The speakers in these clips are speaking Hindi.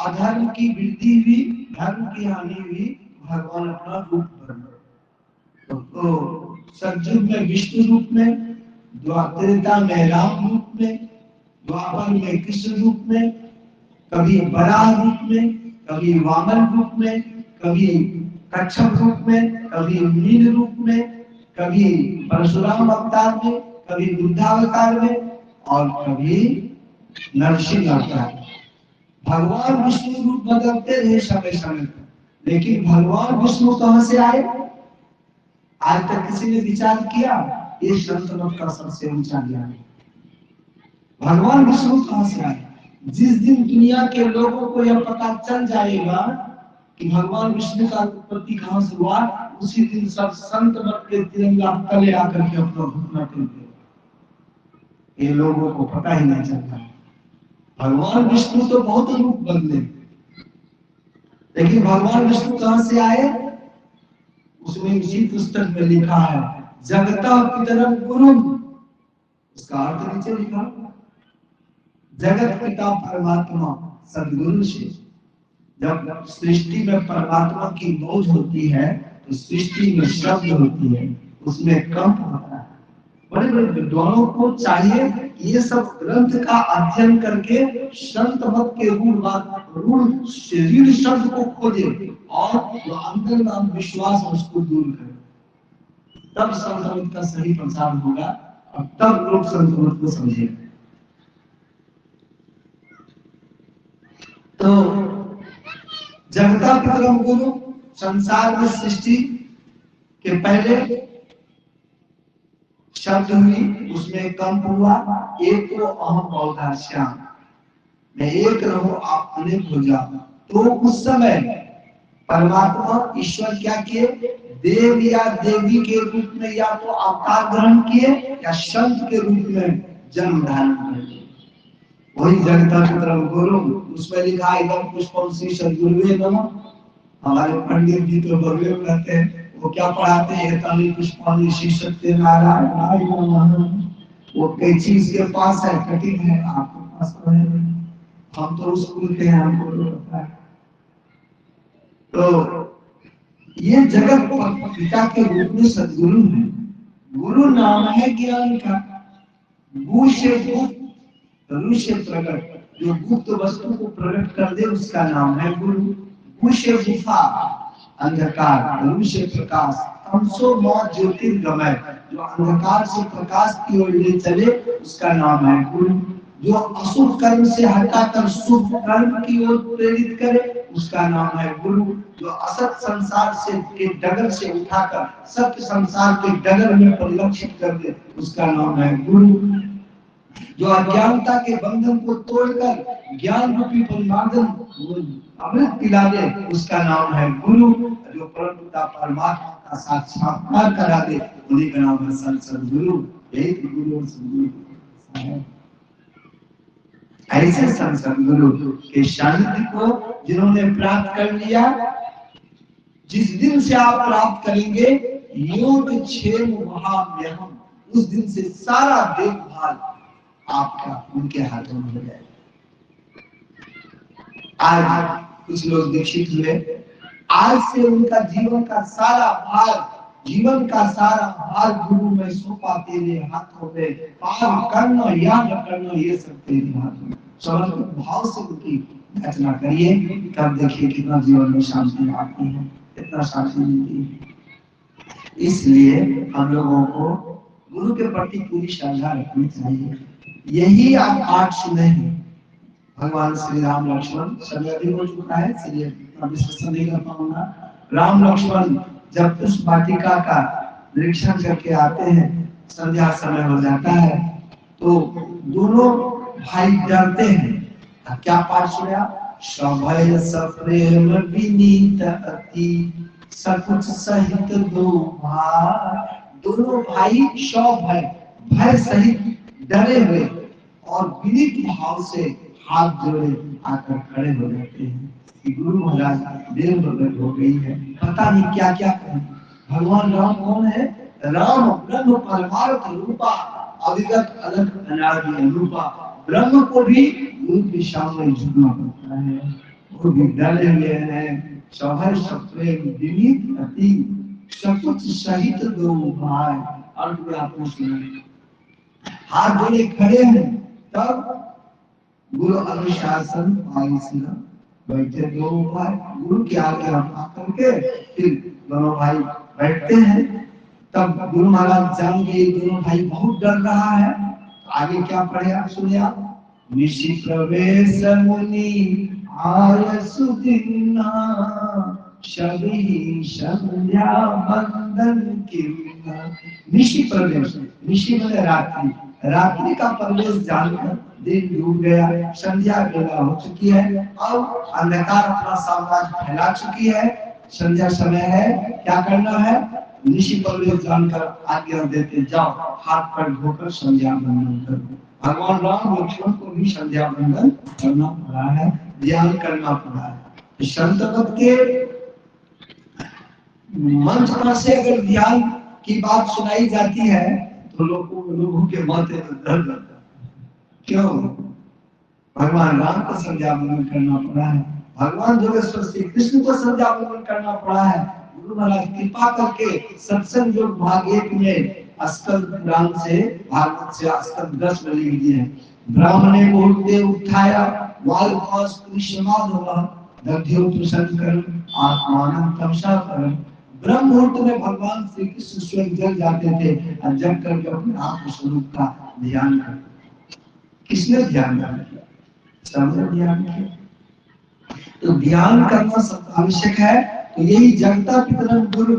अधर्म की वृद्धि हुई, धर्म की हानि हुई, भगवान अपना रूप बदले। तो सतयुग में विष्णु रूप में, त्रेता में राम रूप में, द्वापर में कृष्ण रूप में, कभी वराह रूप में, कभी वामन रूप में, कभी कच्छप रूप में, कभी नील रूप में, कभी परशुराम अवतार में, कभी बुद्धावतार में, और कभी नरसिंह अवतार। भगवान विष्णु रूप बदलते रहे समय समय पर, लेकिन भगवान विष्णु कहां से आए? आज तक किसी ने विचार किया? ये संत मत का सबसे ऊंचा ज्ञान है। भगवान विष्णु कहां से आए? जिस दिन दुनिया के लोगों को यह पता चल जाएगा कि भगवान विष्णु का उत्पत्ति कहां से हुआ, उसी दिन सब संत मत के तिरंगा तले आकर के अपना घुटना टेक देगा। ये लोगों को पता ही नहीं चलता। भगवान विष्णु तो बहुत रूप बदले, लेकिन भगवान विष्णु कहां से आए? उसमें इसी पुस्तक में लिखा है, जगता पितरम गुरु। उसका अर्थ नीचे लिखा, जगत पिता परमात्मा सदगुरु से। जब सृष्टि में परमात्मा की मौज होती है तो सृष्टि में शब्द होती है, उसमें कंप होता है। बड़े बड़े विद्वानों को चाहिए ये सब ग्रंथ का अध्ययन करके संत मत के ऋण शब्द को खोजे और जो अंतर्नाम विश्वास है उसको दूर करे, तब संत मत का सही प्रचार होगा और तब लोग संत मत को समझेंगे। तो जगता पितरम गुरु, संसार में सृष्टि के पहले शब्द हुई, उसमें कंप हुआ, एक को अहम बहुधा श्याम, मैं एक रहूं आप अनेक हो जाओ। तो उस समय परमात्मा ईश्वर क्या किए? देव या देवी के रूप में या तो अवतार ग्रहण किए या संत के रूप में जन्म धारण किए। वही जगता पितरम गुरु, उसमें लिखा एकदम पुष्पम श्री सद्गुरुवे नमः। हमारे पंडित जी तो बगले में रहते हैं, वो क्या पढ़ाते हैं? ताली पुष्पाली श्री सत्यनारायण नमः। वो कैंची इसके पास है, कटिंग है, आपके पास तो है। हम तो स्कूल के हैं, हमको तो पता है। तो ये जगत पिता के रूप में सद्गुरु है। गुरु नाम है ज्ञान का, गु से गुप्त, रू से प्रकट, जो गुप्त वस्तु को प्रकट कर दे उसका नाम है गुरु। गु से गुफा अंधकार, रू से प्रकाश, तमसो मौत ज्योतिर्गमय, जो अंधकार से प्रकाश की ओर ले चले उसका नाम है गुरु। जो अशुभ कर्म से हटाकर शुभ कर्म की ओर प्रेरित करे उसका नाम है गुरु। जो असत संसार से के डगर से उठाकर सत्य संसार के डगर में परिलक्षित कर दे उसका नाम है गुरु। जो अज्ञानता के बंधन को तोड़कर ज्ञान रूपी परिमार्जन अमृत पिला दे उसका नाम है गुरु। जो परम पिता परमात्मा का साक्षात्कार करा दे उन्हीं का नाम है सद्गुरु। यही गुरु और सद्गुरु है। ऐसे सद्गुरु के शांति को जिन्होंने प्राप्त कर लिया, जिस दिन से आप प्राप्त करेंगे योग क्षेम महाम्यहम्, उस दिन से सारा देखभाल आपका उनके हाथों में हो जाएगा। आज कुछ लोग दीक्षित हुए, आज से उनका जीवन का सारा भार गुरु में सौंपा तेरे हाथों में, पार करना याद करना ये सब तेरे हाथों में। समर्पित भाव से उनकी रचना करिए, तब देखिए कितना जीवन में शांति आती है, कितना शांति मिलती है। इसलिए हम लोगों को गुरु के प्रति पूरी श्रद्धा रखनी चाहिए। यही आप पाठ सुने हैं भगवान श्री राम लक्ष्मण, समय भी हो चुका है इसलिए विश्लेषण नहीं कर पाऊंगा। राम लक्ष्मण जब पुष्प वाटिका का निरीक्षण करके आते हैं, संध्या समय हो जाता है, तो दोनों भाई डरते हैं। क्या पाठ सुना? सभय सप्रेम विनीत अति सकुच सहित दो भाई। दोनों भाई भय सहित डरे हुए और विनीत भाव से हाथ जोड़े आकर खड़े हो जाते हैं कि गुरु महाराज देर भगत हो गई है, पता नहीं क्या क्या करें। भगवान राम कौन है? राम ब्रह्म परमार्थ रूपा, अविगत अलग अनादि अनुपा। ब्रह्म को भी गुरु के सामने झुकना पड़ता है, वो भी डरे हुए हैं। सहर्ष प्रेम विनीत अति सकुच सहित दो भाई। और कोई आपको सुने हाथ जोड़े खड़े हैं, तब गुरु अनुशासन पाई बैठे दो भाई। गुरु के आगे हम आकर के फिर दोनों भाई बैठते हैं। तब गुरु महाराज जान गए दोनों भाई बहुत डर रहा है। आगे क्या पढ़े आप सुनिए आप। ऋषि प्रवेश मुनि आय सुदिना सभी संध्या बंदन किन्ना। ऋषि प्रवेश, ऋषि मैंने रात्रि, रात्रि का प्रवेश जानकर दिन डूब गया, संध्या बेला हो चुकी है और अंधकार अपना साम्राज्य फैला चुकी है। संध्या समय है, क्या करना है? ऋषि प्रवेश जानकर आज्ञा देते जाओ हाथ पर धोकर संध्या बंदन करो। भगवान राम लक्ष्मण को भी संध्या बंदन करना पड़ा है, ध्यान करना पड़ा है। तो संत के मंच पर से अगर ध्यान की बात सुनाई जाती है तो लोगों के माथे में दर्द आता है। क्यों? भगवान राम को संध्या बंदन करना पड़ा है, भगवान जोगेश्वर श्री कृष्ण को संध्या बंदन करना पड़ा है। गुरु महाराज कृपा करके सत्संग योग भाग 1 में स्कंद पुराण से भागवत से स्कंद 10 में लिख दिए हैं। ब्राह्मणे मुहूर्ते उठाया वालपास कृष्णमाधव दध्यो प्रसन्न आत्मानं तमसा करम। ब्रह्म मुहूर्त में भगवान श्री कृष्ण स्वयं जग जाते थे और जग करके अपने आत्म स्वरूप का ध्यान करते। किसने ध्यान किया? सबने ध्यान किया। तो ध्यान करना सब आवश्यक है। तो यही जगता पितरम गुरु,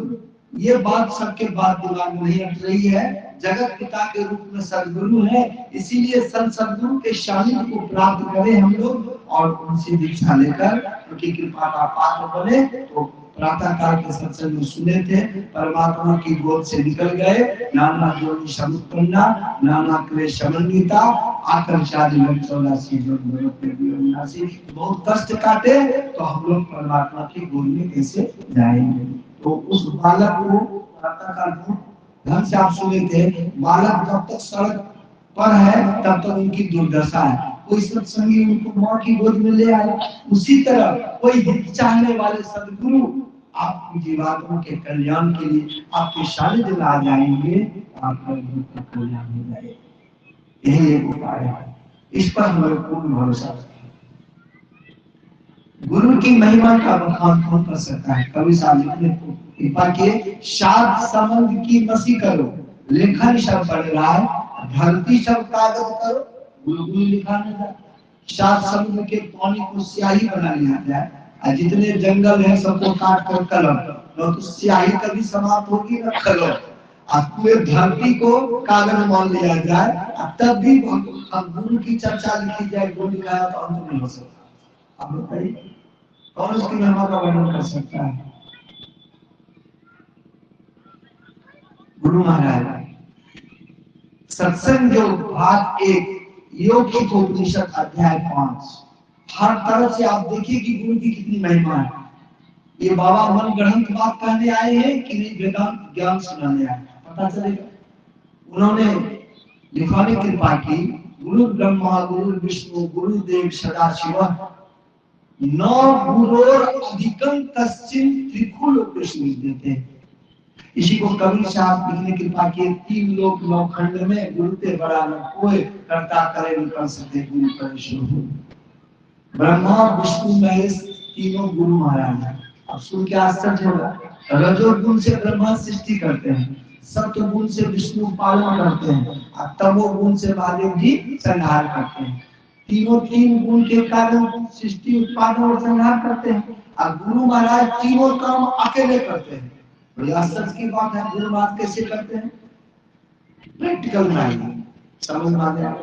ये बात सबके बात दिमाग में नहीं हट रही है। जगत पिता के रूप में सदगुरु है, इसीलिए संत सदगुरु के सानिध्य को प्राप्त करें हम लोग और उनसे दीक्षा लेकर उनकी कृपा का पात्र बने। तो प्रातः काल के सत्संग में सुने थे, परमात्मा की गोद से निकल गए, नाना जोनि समुत्पन्ना नाना क्लेश समन्विता आकर 484 बहुत कष्ट काटे, तो हम लोग परमात्मा की गोद में कैसे जाएंगे? तो उस बालक को प्रातः काल ढंग से आप सुने थे, बालक जब तक सड़क पर है तब तक उनकी दुर्दशा है। कोई सत्संगी उनको माँ की गोद में ले आए, उसी तरह कोई हित चाहने वाले सदगुरु आपकी जीवात्मा के कल्याण के लिए आपके सानिध्य में आ जाएंगे, आपका जीवन कल्याण हो जाएगा। यही एक उपाय है, इस पर हमें पूर्ण भरोसा है। गुरु की महिमा का बखान कौन कर सकता है? कवि साहब ने कृपा किए, सात संबंध की मसी करो, लेखन सब पढ़ रहा है, धरती सब कागज करो, गुलगुल लिखा न जाए। सात समुद्र के पानी को स्याही बना लिया जाए, और जितने जंगल है सबको काट कर कलम, तो स्याही कभी समाप्त होगी न कलम। पूरे धरती को कागज मान लिया जाए, तब भी गुरु की चर्चा लिखी जाए, गुरु लिखा है तो अंत नहीं हो सकता। आप बताइए कौन उसकी महिमा का वर्णन कर सकता है? गुरु महाराज सत्संग जो भाग 1 योग की उपनिषद अध्याय 5, हर तरफ से आप देखिए कि गुरु की कितनी महिमा है। ये बाबा मन ग्रंथ बात कहने आए हैं कि नहीं वेदांत ज्ञान सुनाने आए, पता चलेगा। उन्होंने लिखवाने की कृपा की, गुरु ब्रह्मा गुरु विष्णु गुरुदेव सदा शिव न गुरोर अधिकं कश्चिन त्रिकुल कृष्ण देते। इसी को कवि साहब लिखने की कृपा किए, 3 लोक 9 खंड में गुरु ते बड़ा न कोई करता करे न कर सके गुरु परशुराम। ब्रह्मा विष्णु महेश तीनों गुरु महाराज हैं। अब सुन के आश्चर्य होगा, रजोगुण से ब्रह्मा सृष्टि करते हैं, सत्व गुण से विष्णु पालन करते हैं और तमो गुण से महादेव जी संहार करते हैं। तीनों 3 गुण के कारण सृष्टि उत्पादन और संहार करते हैं, और गुरु महाराज तीनों काम अकेले करते हैं। बड़ी आश्चर्य की बात है, गुरु महाराज कैसे करते हैं? प्रैक्टिकल में समझ में आ गया।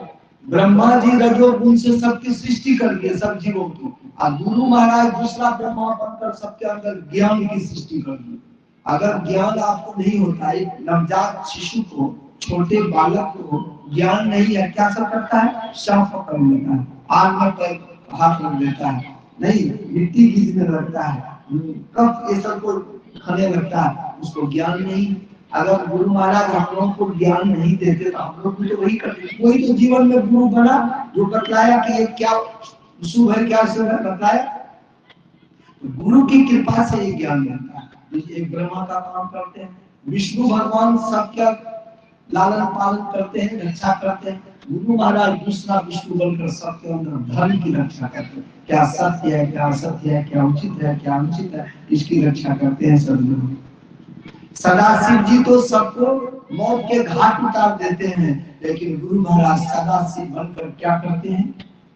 ब्रह्मा जी रजोगुण से सबकी सृष्टि कर दिए, सब जीवों की, और गुरु महाराज दूसरा ब्रह्मा बनकर सबके अंदर ज्ञान की सृष्टि कर दी। अगर ज्ञान आपको नहीं होता, एक नवजात शिशु को, छोटे बालक को ज्ञान नहीं है, क्या सब करता है? सांप पकड़ लेता है, आग में पैर हाथ रख देता है, नहीं मिट्टी बीजने लगता है, कब ये सब को खाने लगता है, उसको ज्ञान नहीं। अगर गुरु महाराज हम लोगों को ज्ञान नहीं देते तो हम लोग भी तो वही करते। वही तो जीवन में गुरु बना जो बतलाया कि ये क्या शुभ है क्या शुभ है, बताया। गुरु की कृपा से ये ज्ञान मिलता है। एक ब्रह्मा का काम करते हैं, विष्णु भगवान सबका लालन पालन करते हैं, रक्षा करते हैं। गुरु महाराज दूसरा विष्णु बनकर सबके अंदर धर्म की रक्षा करते हैं। क्या सत्य है, क्या असत्य है, क्या उचित है, क्या अनुचित है, इसकी रक्षा करते हैं सदगुरु। सदाशिव जी तो सबको मौत के घाट उतार देते हैं, लेकिन गुरु महाराज सदाशिव बनकर क्या करते हैं?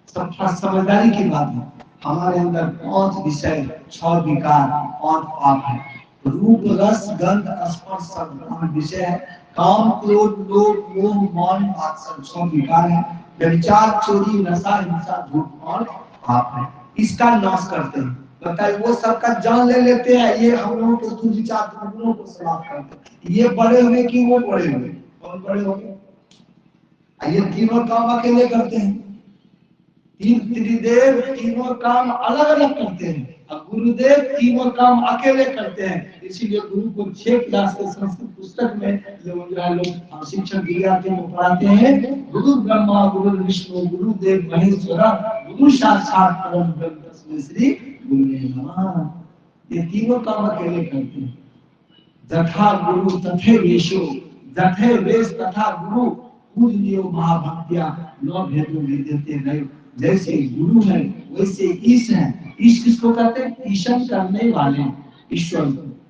सब समझदारी की बात है। हमारे अंदर 5 विषय, 6 विकार, 5 पाप है। रूप, रस, गंध, स्पर्श, शब्द विषय है। काम, क्रोध, लोभ, मोह, मान, आत्सर्य 6 विकार है। व्यभिचार, चोरी, नशा, हिंसा, झूठ और पाप है। इसका नाश करते हैं। बताइए, वो सबका जान ले लेते हैं, ये हम लोगों को दुर्विचार दुर्गुणों को समाप्त करते हैं। ये बड़े हुए कि वो बड़े हुए? कौन बड़े हो गए? ये तीनों काम अकेले करते हैं। त्रिदेव तीनों काम अलग अलग करते हैं, और गुरुदेव तीनों काम अकेले करते हैं। इसीलिए गुरु को 6 क्लास के संस्कृत पुस्तक में लोग शिक्षक दिखाते हैं, पढ़ाते हैं। गुरु ब्रह्मा गुरु विष्णु गुरुदेव महेश्वरा गुरु साक्षात परम ब्रह्म तस्मै श्री गुरुवे नमः। ये तीनों काम अकेले करते हैं। जथा गुरु तथे वेशो, जथे वेश तथा गुरु पूज्यो महाभक्त्या न भेदो विद्यते नयो। जैसे गुरु है वैसे ईश है। ईश किसको कहते हैं? ईशन करने वाले, ईश्वर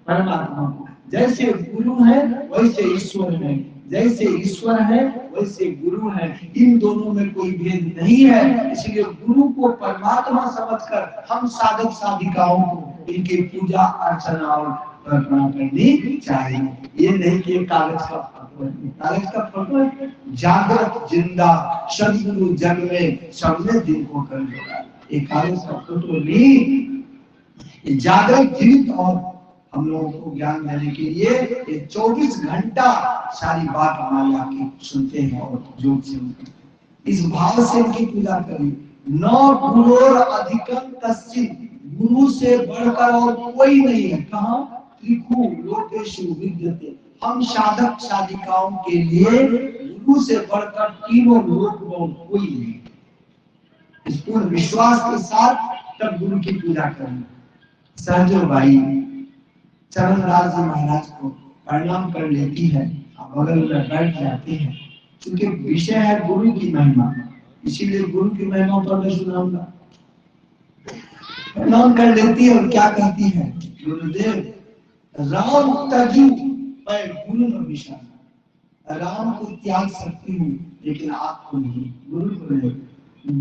परमात्मा को। जैसे गुरु है वैसे ईश्वर है, जैसे ईश्वर है वैसे गुरु है। इन दोनों में कोई भेद नहीं है। इसलिए गुरु को परमात्मा समझकर हम साधक साधिकाओं को इनकी पूजा अर्चना और प्रार्थना करनी चाहिए। ये नहीं कि कागज का फोटो है, कागज का फोटो है। जागृत जिंदा सदगुरु जग में सबने दिन को कर दिया। एक कागज का फोटो नहीं, जागृत जीवित और हम लोगों को ज्ञान देने के लिए ये 24 घंटा सारी बात हमारी आके सुनते हैं और जो सुनते हैं। इस भाव से इनकी पूजा करिए। न गुरोर अधिकम कश्चित्, गुरु से बढ़कर और कोई नहीं है। कहाँ? त्रिखु लोकेषु विद्यते। हम साधक साधिकाओं के लिए गुरु से बढ़कर तीनों लोक में कोई नहीं। इस पूर्ण विश्वास के साथ तब गुरु की पूजा करें। सहजो भाई चरणराज जी महाराज को प्रणाम कर लेती है, बगल में बैठ जाती है। क्योंकि विषय है गुरु की महिमा, इसीलिए गुरु की महिमा पर मैं सुनाऊंगा। प्रणाम कर लेती है और क्या कहती है? गुरुदेव राम तजु मैं गुरु न विशाल। राम को त्याग सकती हूँ लेकिन आपको नहीं। गुरु को नहीं।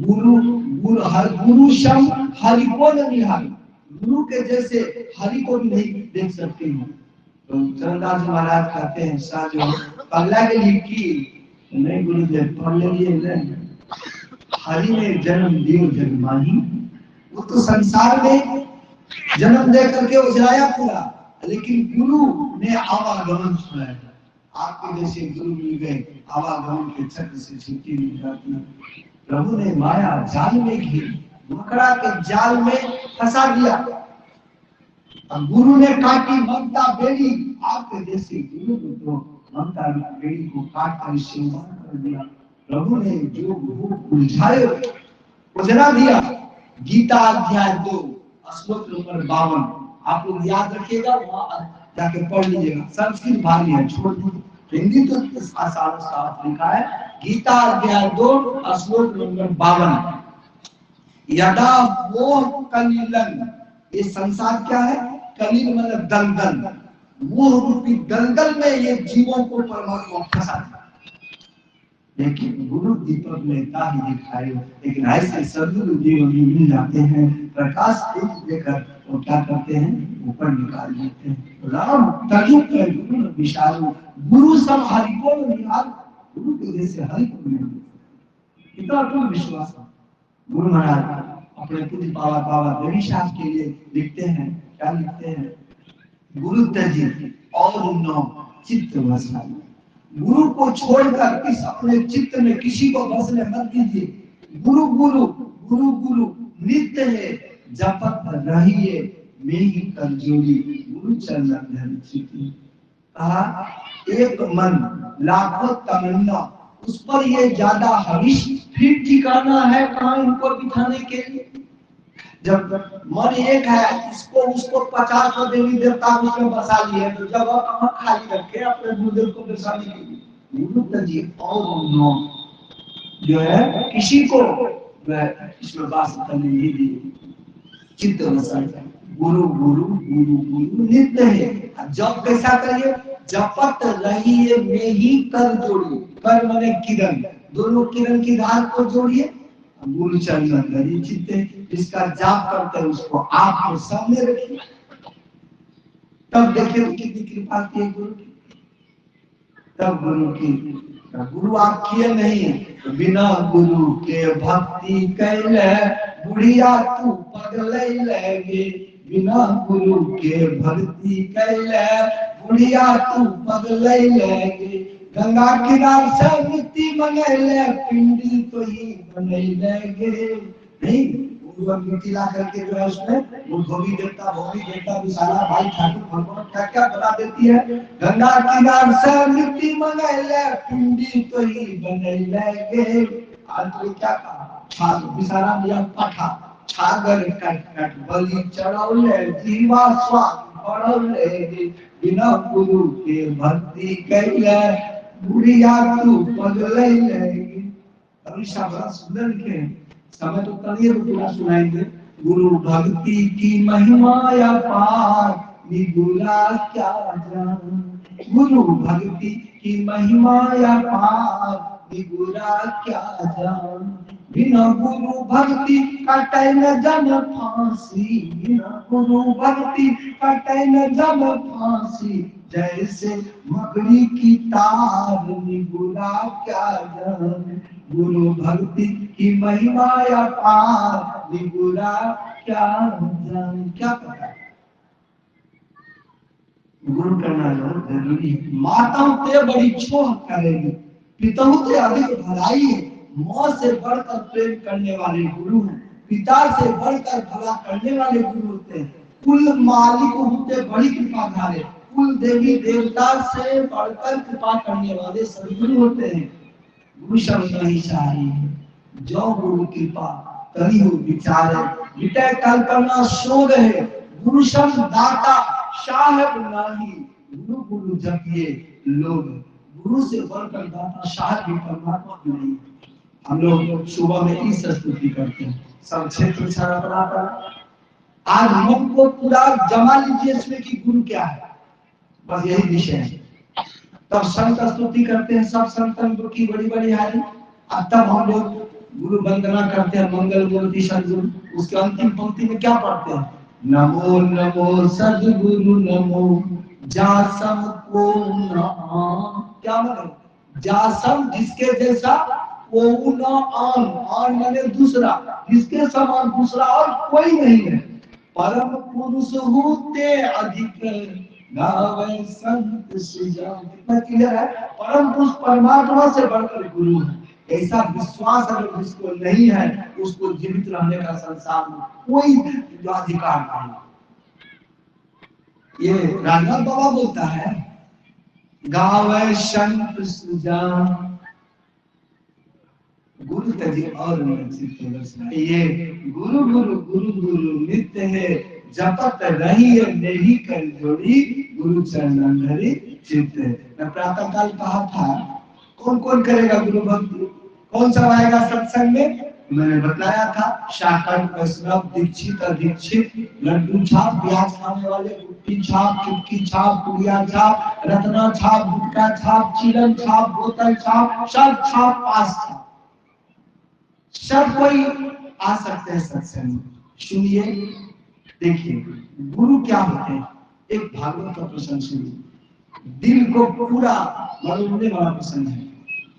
गुरु गुरु हर गुरु शम हरि को न निहार। गुरु के जैसे हरि को भी नहीं देख सकती हूँ। तो चरणदास महाराज कहते हैं साजो पगला के लिए की नहीं गुरुदेव पढ़ लीजिए। हरि ने जन्म दियो जन्माही, वो तो संसार में जन्म दे करके उजलाया पूरा, लेकिन गुरु ने आवागमन सुनाया। आपके जैसे गुरु मिल गए, आवागमन के चक्र से छुट्टी मिल जाती है। प्रभु ने माया जाल में घेर, मकड़ा के जाल में फंसा दिया। अब गुरु ने काटी ममता बेड़ी, आपके जैसे गुरु को ममता बेड़ी को काट कर सेवा कर दिया। प्रभु ने जो भूख उलझाए उजला दिया। गीता अध्याय 2 श्लोक नंबर 52 आप लोग याद रखिएगा, वहां जाके पढ़ लीजिएगा। संस्कृत भारी है, छोड़ दीजिए, हिंदी तो आसान साफ लिखा है। गीता अध्याय 2 श्लोक नंबर 52। यदा मोह कलिलन, ये संसार क्या है? कलिल मतलब दलदल, मोह रूपी दलदल में ये जीवों को परमात्मा फंसा दिया। लेकिन गुरु दीपक लेता ही दिखाए। लेकिन ऐसे सदगुरु जीवन मिल जाते हैं, प्रकाश तेज देकर वो क्या करते हैं? ऊपर निकाल देते हैं। राम तजु कर गुरु विशाल, गुरु सब हरि को निहार। गुरु के जैसे हरि को नहीं। कितना पूर्ण विश्वास है। गुरु महाराज अपने पूज्य बाबा देवी साहब के लिए लिखते हैं, क्या लिखते हैं? गुरु तजी और न चित्त वसाई। गुरु को छोड़कर इस अपने चित्त में किसी को बसने मत दीजिए। गुरु गुरु गुरु गुरु नित्य है, जपत रहिए मेरी कर जोड़ी, गुरु चरण धरि चित्त। कहा एक मन लाखों तमन्ना, उस पर ये ज्यादा हविष फिर ठिकाना है कहाँ इनको बिठाने के लिए? जब मन एक है, इसको उसको 50 देवी देवता उसमें बसा लिए, तो जब आप खाली रखे अपने गुरुदेव को बसाने के लिए, गुरु जी और नो जो है किसी को इसमें वास करने नहीं दिए। चित्त बसा जाए, गुरु गुरु गुरु गुरु नित्य है। जब कैसा करिए, जपत रहिए में ही कर जोड़िए, कर माने किरण, दोनों किरण की धार को जोड़िए, गुरु चरण धरिए चित्ते। जिसका जाप करते हैं उसको आप सामने रखिए, तब देखिए कितनी कृपा की है गुरु की। तब गुरु की, गुरु आप किए नहीं, बिना गुरु के भक्ति कैले बुढ़िया तू पगले लगे, बिना गुरु के भक्ति कैले बुढ़िया तू पगले लगे। गंगा किनार से मिट्टी मंगैले, पिंडी तो ही बनैले नहीं, मिट्टी ला करके जो है उसमें वो धोबी देवता विशाला भाई ठाकुर भगवान क्या क्या बना देती है। गंगा किनार से मिट्टी मंगैले, पिंडी तो ही बनैले। आज तो क्या कहा, विशाला भैया पाठा छागर कट कट बलि चढ़ौले, जीवा स्वाद बढ़ौले, बिना गुरु के भक्ति कैले बुढ़िया तू पगले लगी। अभी बड़ा सुंदर लिखे हैं, समय तो करिए तो पूरा सुनाएंगे। गुरु भक्ति की महिमा अपार, निगुला क्या जान, गुरु भक्ति की महिमा अपार, निगुला क्या जान। बिना गुरु भक्ति कटे न जम फांसी, बिना गुरु भक्ति कटे न जम फांसी, जैसे मकड़ी की तार, निगुला क्या जान। गुरु भक्ति की महिमा अपार, निगुला क्या जान। क्या पता गुरु करना जरूरी है। माताओं ते बड़ी छोह करेगी, पिताओं ते अधिक भलाई है। माँ से बढ़कर प्रेम करने वाले गुरु हैं, पिता से बढ़कर भला करने वाले गुरु होते हैं। कुल मालिक होते बड़ी कृपा धारे, कुल देवी देवता से बढ़कर कृपा करने वाले सदगुरु होते हैं। गुरु शब्द नहीं चाहिए, जो गुरु कृपा करी हो विचारे, विटय कल्पना शोध है। गुरु शब्द दाता साहब नहीं, गुरु गुरु जपिए लोग। गुरु से बढ़कर दाता साहब भी परमात्मा नहीं। हम लोग सुबह में इस स्तुति करते हैं, सब क्षेत्र सारा बनाता। आज मन को पूरा जमा लीजिए इसमें कि गुरु क्या है, बस यही विषय है। तब संत स्तुति करते हैं, सब संतन की बड़ी बड़ी हारी। अब तब हम लोग गुरु वंदना करते हैं, मंगल मूर्ति सदगुरु। उसके अंतिम पंक्ति में क्या पढ़ते हैं, नमो नमो सदगुरु नमो जासम को नाम। क्या मतलब, जासम जिसके जैसा, वो न आन, आन माने दूसरा, जिसके समान दूसरा और कोई नहीं है। परम पुरुष होते अधिक गावे संत सुजान। कितना क्लियर है, परम पुरुष परमात्मा से बढ़कर गुरु है। ऐसा विश्वास अगर जिसको नहीं है, उसको जीवित रहने का संसार में कोई अधिकार नहीं। ये राघव बाबा बोलता है, गावे संत सुजान गुरु तजी और ये गुरु गुरु गुरु गुरु नित्य है, जपत रही नहीं कर जोड़ी, गुरु चरण धरी चित्त। मैं प्रातः काल कहा था, कौन कौन करेगा गुरु भक्ति, कौन सा आएगा सत्संग में, मैंने बताया था। शाकट वैष्णव दीक्षित अधीक्षित, लड्डू छाप, प्याज खाने वाले, गुट्टी छाप, चुटकी छाप, पुड़िया छाप, रत्ना छाप, गुटका छाप, चिलम छाप, बोतल छाप, सब छाप, पास छाप, सब कोई आ सकते हैं सत्संग। सुनिए, देखिए गुरु क्या होते हैं। एक भागवत का प्रसंग सुनिए, दिल को पूरा मरोड़ने वाला प्रसंग है।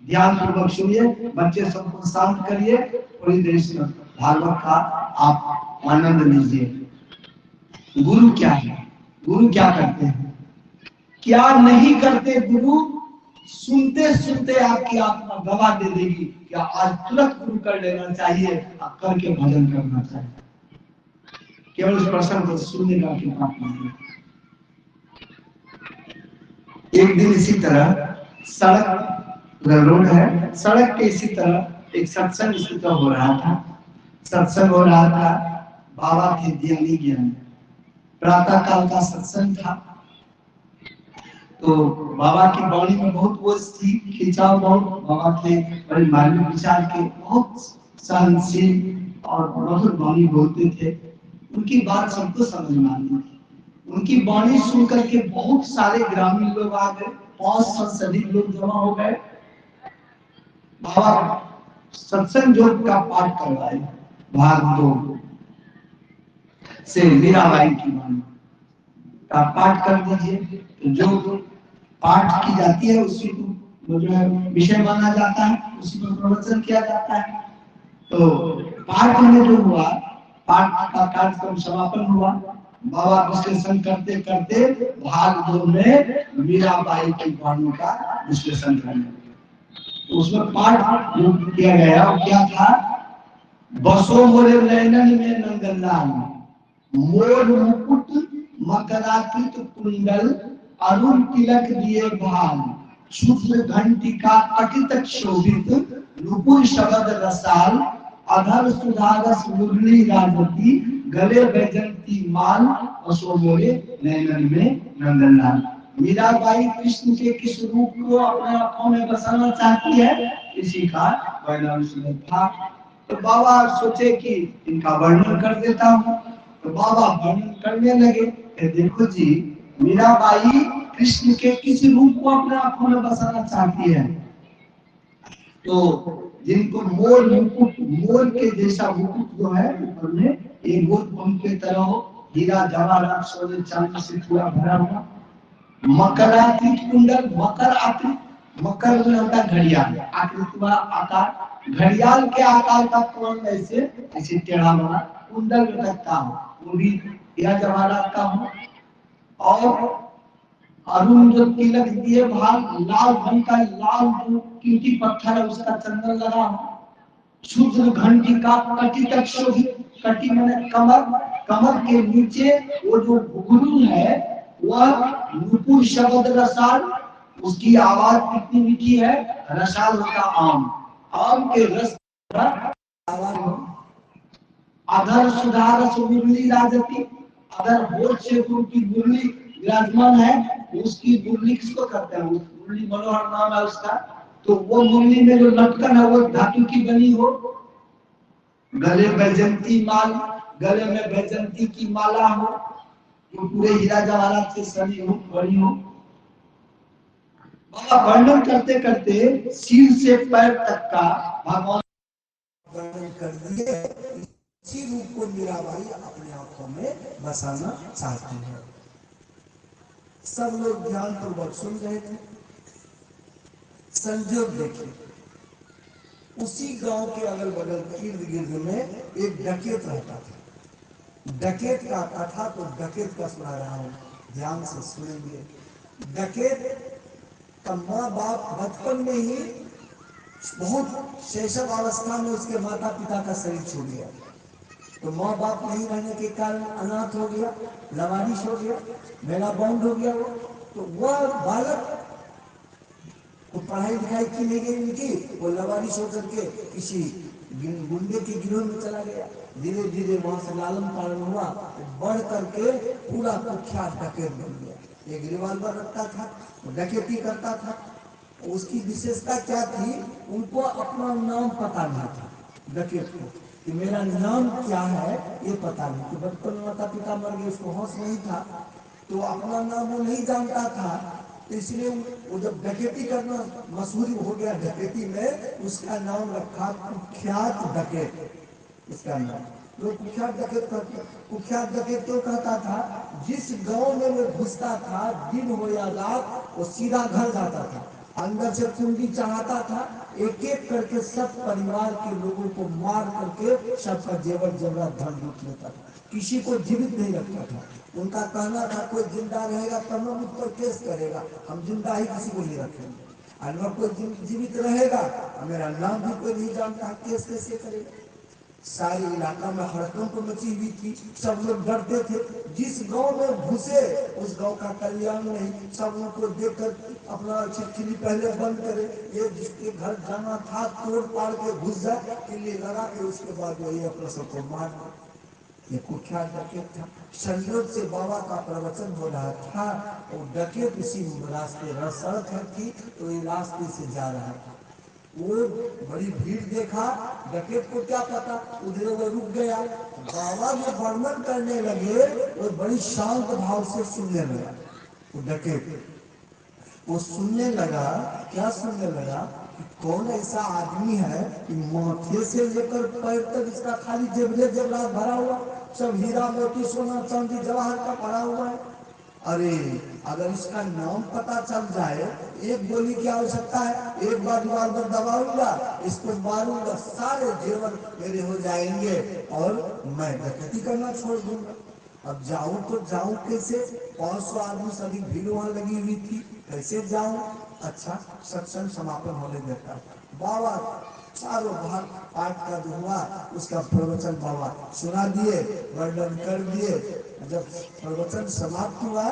ध्यान पूर्वक सुनिए, बच्चे सबको शांत करिए, थोड़ी देर से भागवत का आप आनंद लीजिए। गुरु क्या है, गुरु क्या करते हैं, क्या नहीं करते गुरु, सुनते सुनते आपकी आत्मा गवाह दे देगी। क्या आज तुरंत गुरु कर लेना चाहिए, करके भजन करना चाहिए। केवल उस प्रसंग को सुनने का एक दिन इसी तरह सड़क रोड है, सड़क के इसी तरह एक सत्संग इसी तरह हो रहा था। सत्संग हो रहा था, बाबा के ज्ञानी ज्ञान। प्रातः काल का सत्संग था, तो बाबा की वाणी में बहुत वो थी, खिंचाव बहुत। बाबा के बड़े मार्मिक विचार के, बहुत सहनशील और मधुर वाणी बोलते थे। उनकी बात सबको समझ में आती थी। उनकी वाणी सुन करके बहुत सारे ग्रामीण लोग आ गए, 500 से अधिक लोग जमा हो गए। बाबा सत्संग योग का पाठ करवाए, भाग 2 से मीराबाई की वाणी का पाठ कर दीजिए। तो जो पाठ की जाती है उसी को जो है विषय माना जाता है, उसी पर प्रवचन किया जाता है। तो पाठ में जो हुआ, पाठ का कार्यक्रम समापन हुआ। बाबा विश्लेषण करते करते भाग 2 में मीराबाई की वाणी का विश्लेषण करने लगे। तो उसमें पाठ जो किया गया वो क्या था? बसो मोरे नैनन में नंदलाल, मोर मुकुट मकराकृत कुंडल, अरुण तिलक दिए भाल, शुद्ध घंटिका अकित शोभित, नुपुर शबद रसाल, अधर सुधारस मुरली राजती, गले बैजंती माल, बसो मोरे नैनन में नंदलाल। मीराबाई कृष्ण के किस रूप को अपने आंखों में बसाना चाहती है, इसी का वर्णन था। तो बाबा सोचे कि इनका वर्णन कर देता हूँ। तो बाबा वर्णन करने लगे कि देखो जी, मीराबाई कृष्ण के किस रूप को अपने आंखों में बसाना चाहती है। तो जिनको मोर मुकुट, मोर के जैसा मुकुट जो है ऊपर में, एक गोल पंख के तरह हो, हीरा जवाहरात सोने चांदी से पूरा भरा हुआ, मकराकृत कुंडल, मकर आकृत, मकर में होता है घड़ियाल, आकृति वाला आकार, घड़ियाल के आकार का कुंडल ऐसे ऐसे टेढ़ा बना कुंडल लगता हो, वो भी हीरा जवाहरात का हो। और अरुण जो तिलक दिए भाल, लाल रंग का लाल जो कीमती पत्थर है उसका चंदन लगा हो। शुद्ध घंटी का कटी तक शोभित, कटी मैंने कमर, कमर के नीचे वो जो घुंघरू है वह नुपुर शब्द रसाल, उसकी आवाज कितनी मीठी है। रसाल होता आम, आम के रस का आवाज हो। अधर सुधारस मुरली राजती, अधर होठ से उनकी मुरली विराजमान है। उसकी मुरली किसको कहते हैं? मुरली मनोहर नाम है उसका। तो वो मुरली में जो लटकन है वो धातु की बनी हो। गले बैजंती माल, गले में बैजंती की माला हो, जो पूरे हीरा जवाहरात से सनी हो, बड़ी हो। बाबा वर्णन करते करते सिर से पैर तक का भगवान वर्णन कर दिए। इसी रूप को मीराबाई अपने आंखों में बसाना चाहती है। सब लोग ध्यान पूर्वक सुन रहे थे। संजोग देखिए, उसी गांव के अगल बगल इर्द गिर्द में एक डकैत रहता था। डकैत का कथा तो डकैत का सुना रहा हूं, ध्यान से सुनेंगे। डकैत का माँ बाप बचपन में ही बहुत शैशव अवस्था में उसके माता पिता का शरीर छूट गया। तो माँ बाप नहीं रहने के कारण अनाथ हो गया, लवारिश हो गया, मेला बाउंड हो गया वो। तो वह बालक तो पढ़ाई लिखाई की नहीं गई उनकी, वो लवारिश होकर के किसी गुंडे के गिरोह में चला गया। धीरे धीरे वहां से लालन पालन हुआ, बढ़ करके पूरा कुख्यात डकैत बन गया। एक रिवाल्वर रखता था, डकैती करता था। उसकी विशेषता क्या थी? उनको अपना नाम पता नहीं था डकैत को, कि मेरा नाम क्या है ये पता नहीं। कि बचपन में माता पिता मर गए, उसको होश नहीं था, तो अपना नाम वो नहीं जानता था। इसलिए वो जब डकैती करना मशहूर हो गया डकैती में, उसका नाम रखा कुख्यात डकैत। इसका नाम लोग कुख्यात डकैत करते। कुख्यात डकैत क्यों कहता था? जिस गांव में वो घुसता था, दिन हो या रात, वो सीधा घर जाता था, अंदर से कुंडी चढ़ाता था, एक एक करके सब परिवार के लोगों को मार करके सबका जेवर जेवरात धन लूट लेता था। किसी को जीवित नहीं रखता था। उनका कहना था कोई जिंदा रहेगा तब हम उस पर केस करेगा, हम जिंदा ही किसी को नहीं रखेंगे। अगर कोई जीवित रहेगा, मेरा नाम भी कोई नहीं जानता, केस कैसे करेगा। सारे इलाका में हड़कंप मची हुई थी, सब लोग डरते थे। जिस गांव में घुसे उस गांव का कल्याण नहीं। सब उनको देखकर अपना खिड़की पहले बंद करे, ये जिसके घर जाना था तोड़ पाड़ के घुस जाए, किले लगा के उसके बाद वही अपना सबको मार। ये कुख्यात डकैत था। संयोग से बाबा का प्रवचन हो रहा था और डकैत उसी रास्ते सड़क थी तो ये रास्ते से जा रहा था। वो बड़ी भीड़ देखा, डकैत को क्या पता, उधर वो रुक गया। बाबा जो वर्णन करने लगे वो बड़ी शांत भाव से सुनने लगा। वो डकैत वो सुनने लगा, क्या सुनने लगा कि कौन ऐसा आदमी है कि माथे से लेकर पैर तक इसका खाली जेवरात भरा हुआ, सब हीरा मोती सोना चांदी जवाहर का भरा हुआ है। अरे अगर इसका नाम पता चल जाए, एक गोली की आवश्यकता है, एक बार रिवॉल्वर दबाऊंगा, इसको मारूंगा, सारे जेवर मेरे हो जाएंगे और मैं डकैती करना छोड़ दूंगा। अब जाऊं तो जाऊं कैसे? 500 आदमी सभी भीड़ वहां लगी हुई थी, कैसे जाऊं? अच्छा, सत्संग समापन होने देता। बाबा चारों भाग पाठ का जो हुआ उसका प्रवचन बाबा सुना दिए, वर्णन कर दिए। जब प्रवचन समाप्त हुआ,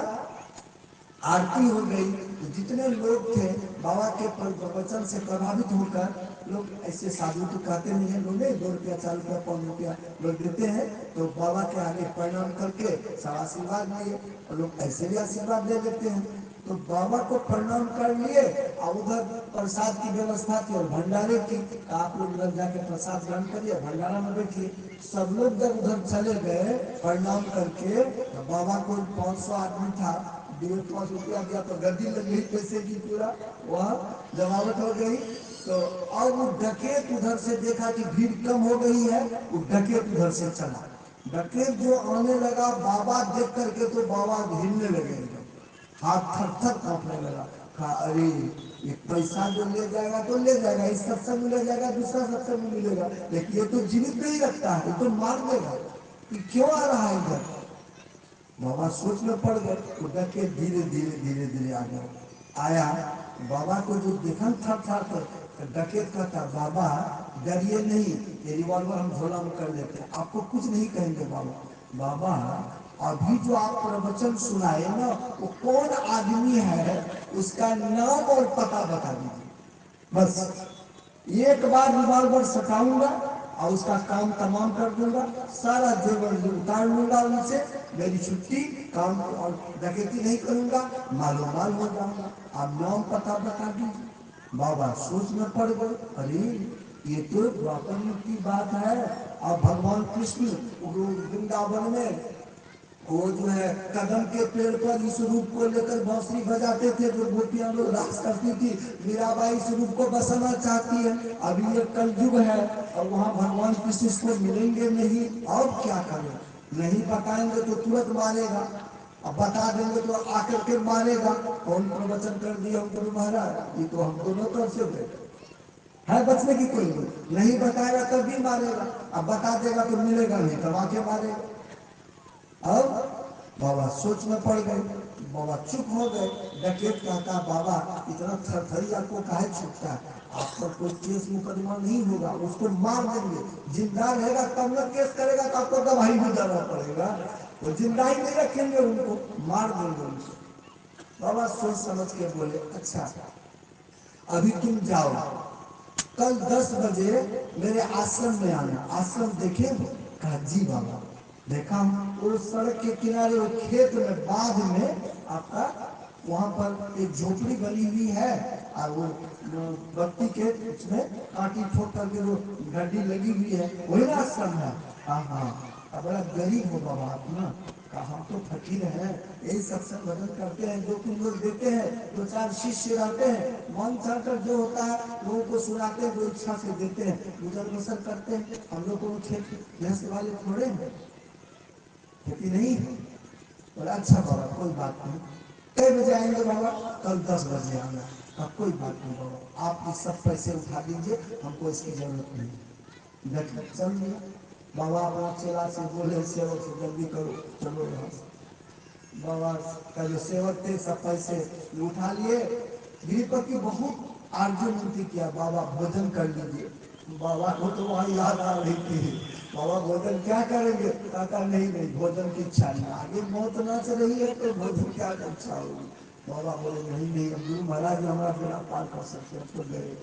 आरती हो गई, तो जितने लोग थे बाबा के प्रवचन से प्रभावित होकर, लोग ऐसे साधु तो कहते नहीं है, लोग 2 रुपया 4 रुपया 5 रुपया लोग देते हैं, तो बाबा के आगे प्रणाम करके सब आशीर्वाद लिए, और लोग ऐसे भी आशीर्वाद दे देते हैं। तो बाबा को प्रणाम कर लिए और उधर प्रसाद की व्यवस्था थी और भंडारे की, आप लोग उधर जाके प्रसाद ग्रहण करिए, भंडारा में बैठिए। सब लोग जब उधर चले गए प्रणाम करके, तो बाबा को 500 आदमी था, 1.5 रुपया दिया तो गद्दी लग गई पैसे की, पूरा वह जमावट हो गई। तो अब वो डकैत उधर से देखा कि भीड़ कम हो गई है, वो डकैत उधर से चला। डकैत जो आने लगा, बाबा देख करके तो बाबा हिलने लगे, हाथ थर थर कांपने लगा। कहा अरे ये पैसा जो ले जाएगा तो ले जाएगा, इस सत्संग में ले जाएगा, दूसरा सत्संग में मिलेगा, लेकिन ये तो जीवित नहीं रखता है, ये तो मार देगा, ये क्यों आ रहा है इधर? बाबा सोच में पड़ गए। तो डकैत धीरे धीरे धीरे धीरे आ गया, आया। बाबा को जो देखा था तो डकैत कहता, बाबा डरिए नहीं, ये रिवॉल्वर हम झोला में कर लेते हैं, आपको कुछ नहीं कहेंगे बाबा। बाबा अभी जो आप प्रवचन सुनाए ना, वो कौन आदमी है, उसका नाम और पता बता दीजिए, बस एक बार रिवॉल्वर सटाऊंगा और उसका काम तमाम कर दूंगा, सारा जेवर उतार लूंगा उनसे, मेरी छुट्टी, काम और डकैती नहीं करूंगा, मालो माल हो जाऊंगा, आप नाम पता बता दीजिए। बाबा सोच में पड़ गए, अरे ये तो द्वापर युग की बात है। और भगवान कृष्ण वृंदावन में वो जो है कदम के पेड़ पर इस रूप को लेकर बांसुरी बजाते थे, जो गोपियां लोग रास करती थी। मीराबाई इस रूप को बसाना चाहती है, अभी ये कलयुग है और वहाँ भगवान कृष्ण इसको मिलेंगे नहीं, और क्या करें? नहीं बताएंगे तो तुरंत मारेगा, अब बता देंगे तो आकर के मारेगा। कौन प्रवचन कर दिया हमको महाराज, ये तो हम दोनों तरफ से गए है, बचने की कोई नहीं, बताएगा तब भी मारेगा, अब बता देगा तो मिलेगा नहीं, तब आके मारेगा। अब बाबा सोच में पड़ गए, बाबा चुप हो गए। डकैत कहता, बाबा इतना थरथरी आपको काहे छूटता है, आप पर कोई केस मुकदमा नहीं होगा, उसको मार देंगे, जिंदा रहेगा तब न केस करेगा, तो आपको दवाई भी देना पड़ेगा, वो जिंदा ही नहीं रखेंगे, उनको मार देंगे उनको। बाबा सोच समझ के बोले, अच्छा अभी तुम जाओ, कल 10 बजे मेरे आश्रम में आना। आश्रम देखे? कहा जी बाबा। देखा, वो सड़क के किनारे वो खेत में बाध में आपका वहां पर एक झोपड़ी बनी हुई है, और वो बत्ती के उसमें काटी ठोक करके वो गड्डी लगी हुई है, वही ना आश्रम है। हाँ हाँ, अब बड़ा गरीब हो बाबा आप ना। कहा हम तो फकीर हैं, यही सत्संग भजन करते हैं, 2-3 लोग देते हैं, 2-4 शिष्य रहते हैं, मन चढ़कर जो होता है लोगों को सुनाते हैं, जो इच्छा से देते हैं, गुजर बसर करते हैं। हम लोग को खेत भैंस वाले थोड़े हैं, खेती नहीं है। बोला अच्छा बाबा कोई बात नहीं, कई बजे आएंगे बाबा? कल 10 बजे आना। अब कोई बात नहीं बाबा, आप ये सब पैसे उठा लीजिए, हमको इसकी जरूरत नहीं। देखिए चल दिया बाबा, अपना चेला से बोले, सेवक से जल्दी करो, चलो यहाँ से। बाबा का जो सेवक थे सब पैसे उठा लिए। गृहपति बहुत आर्जू विनती किया, बाबा भोजन कर लीजिए। बाबा को तो वहाँ याद आ रही थी, बाबा भोजन क्या करेंगे? कहता नहीं नहीं, भोजन की इच्छा नहीं, आगे मौत नाच रही है तो भोजन क्या इच्छा होगी। बाबा बोले नहीं नहीं, गुरु महाराज हमारा बिना पार कर सकते, तो गए।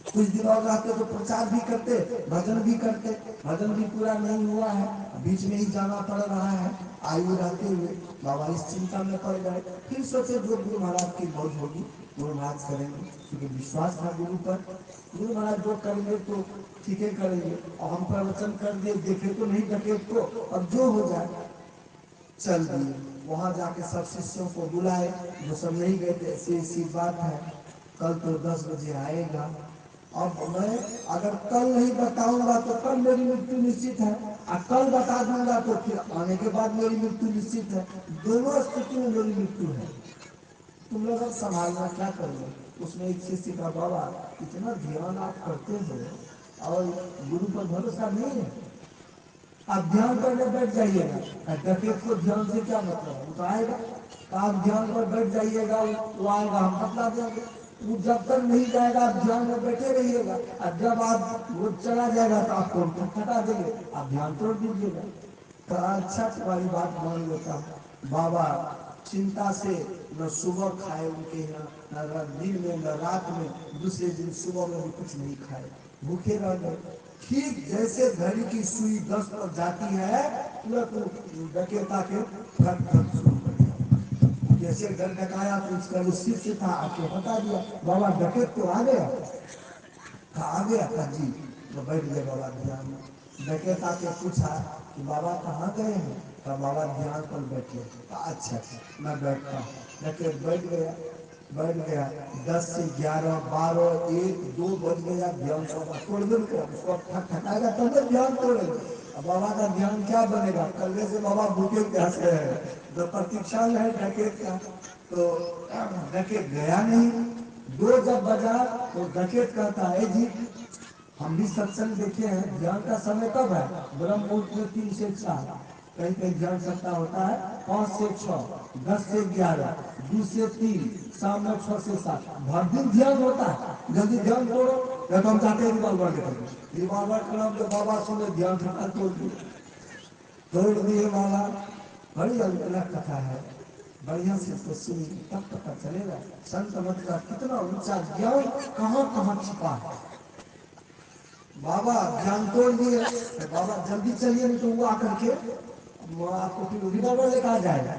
कुछ दिन और रहते तो प्रचार भी करते, भजन भी करते, भजन भी पूरा नहीं हुआ है, बीच में ही जाना पड़ रहा है। आयु रहते हुए बाबा इस चिंता में पड़ गए। फिर सोचे जो गुरु महाराज की मौज होगी गुरु महाराज करेंगे, क्योंकि विश्वास था गुरु पर। गुरु महाराज जो करेंगे तो ठीक है करेंगे, और हम प्रवचन कर दिए, देखे तो नहीं डकैत को, अब जो हो जाए। चल दिए वहां जाके सब शिष्यों को बुलाए, जो सब नहीं गए थे। ऐसी बात है, कल तो 10 बजे आएगा। अब मैं अगर कल नहीं बताऊंगा तो कल मेरी मृत्यु निश्चित है, और कल बता दूंगा तो फिर आने के बाद मेरी मृत्यु निश्चित है। दोनों स्थिति में मेरी मृत्यु है, तुम लोग अब संभालना क्या करोगे। उसमें एक शिष्य का, बाबा इतना ध्यान आप करते हो और गुरु पर भरोसा नहीं है, आप ध्यान करने बैठ जाइएगा। डकैत को ध्यान से क्या मतलब है, वो तो आएगा। आप ध्यान पर बैठ जाइएगा, वो आएगा, हम बतला देंगे। वो जब तक नहीं जाएगा आप ध्यान में बैठे रहिएगा, और जब आप वो चला जाएगा तो आपको हटा देंगे, आप ध्यान तोड़ दीजिएगा। तो अच्छा तुम्हारी बात मान लेता हूँ। बाबा चिंता से न सुबह खाए उनके यहाँ, न दिन में न रात में। दूसरे दिन सुबह में भी कुछ नहीं खाए, भूखे रह गए। ठीक जैसे घड़ी की सुई 10 पर जाती है, तुरंत डकैता के फट फट शुरू कर दिया। जैसे घर डकाया तो उसका जो शिष्य था आके बता दिया, बाबा डकैत तो आ गया। आ गया था जी, तो बैठ गए बाबा ध्यान में। डकैत आके पूछा कि बाबा कहाँ गए हैं, तो बाबा ध्यान पर बैठे। अच्छा मैं बैठता हूँ। डकैत बैठ गया, बैठ गया। 10 से 11, 12, 1, 2 बज गया, ध्यान बाबा तोड़ दे, उसको ठकाएगा तब तो ध्यान तोड़ेगा। अब बाबा का ध्यान क्या बनेगा, कल से बाबा भूखे प्यास गए हैं, तो प्रतीक्षा है डकैत का। तो डकैत गया नहीं। 2 जब बजा तो डकैत कहता है, जी हम भी सत्संग देखे हैं, ध्यान का समय कब है, ब्रह्म मुहूर्त में 3 से 4, कहीं कहीं ध्यान सकता होता है 5 से 6, 10 से 11, 2 से 3, शाम में 6 से 7, भर दिन ध्यान होता है। जल्दी ध्यान तोड़ो, या तो हम चाहते हैं रिवॉल्वर लेकर, रिवॉल्वर क्लब जो बाबा सुने ध्यान तोड़ दिए, तोड़ दिए बाबा। बड़ी अलग कथा है, बढ़िया से तो सुनी तब पता चलेगा संत मत का कितना ऊंचा ज्ञान कहाँ कहाँ छिपा है। बाबा ध्यान तोड़ दिए, बाबा जल्दी चलिए नहीं तो वो आकर के आपको फिर रिवॉल्वर लेकर आ जाएगा।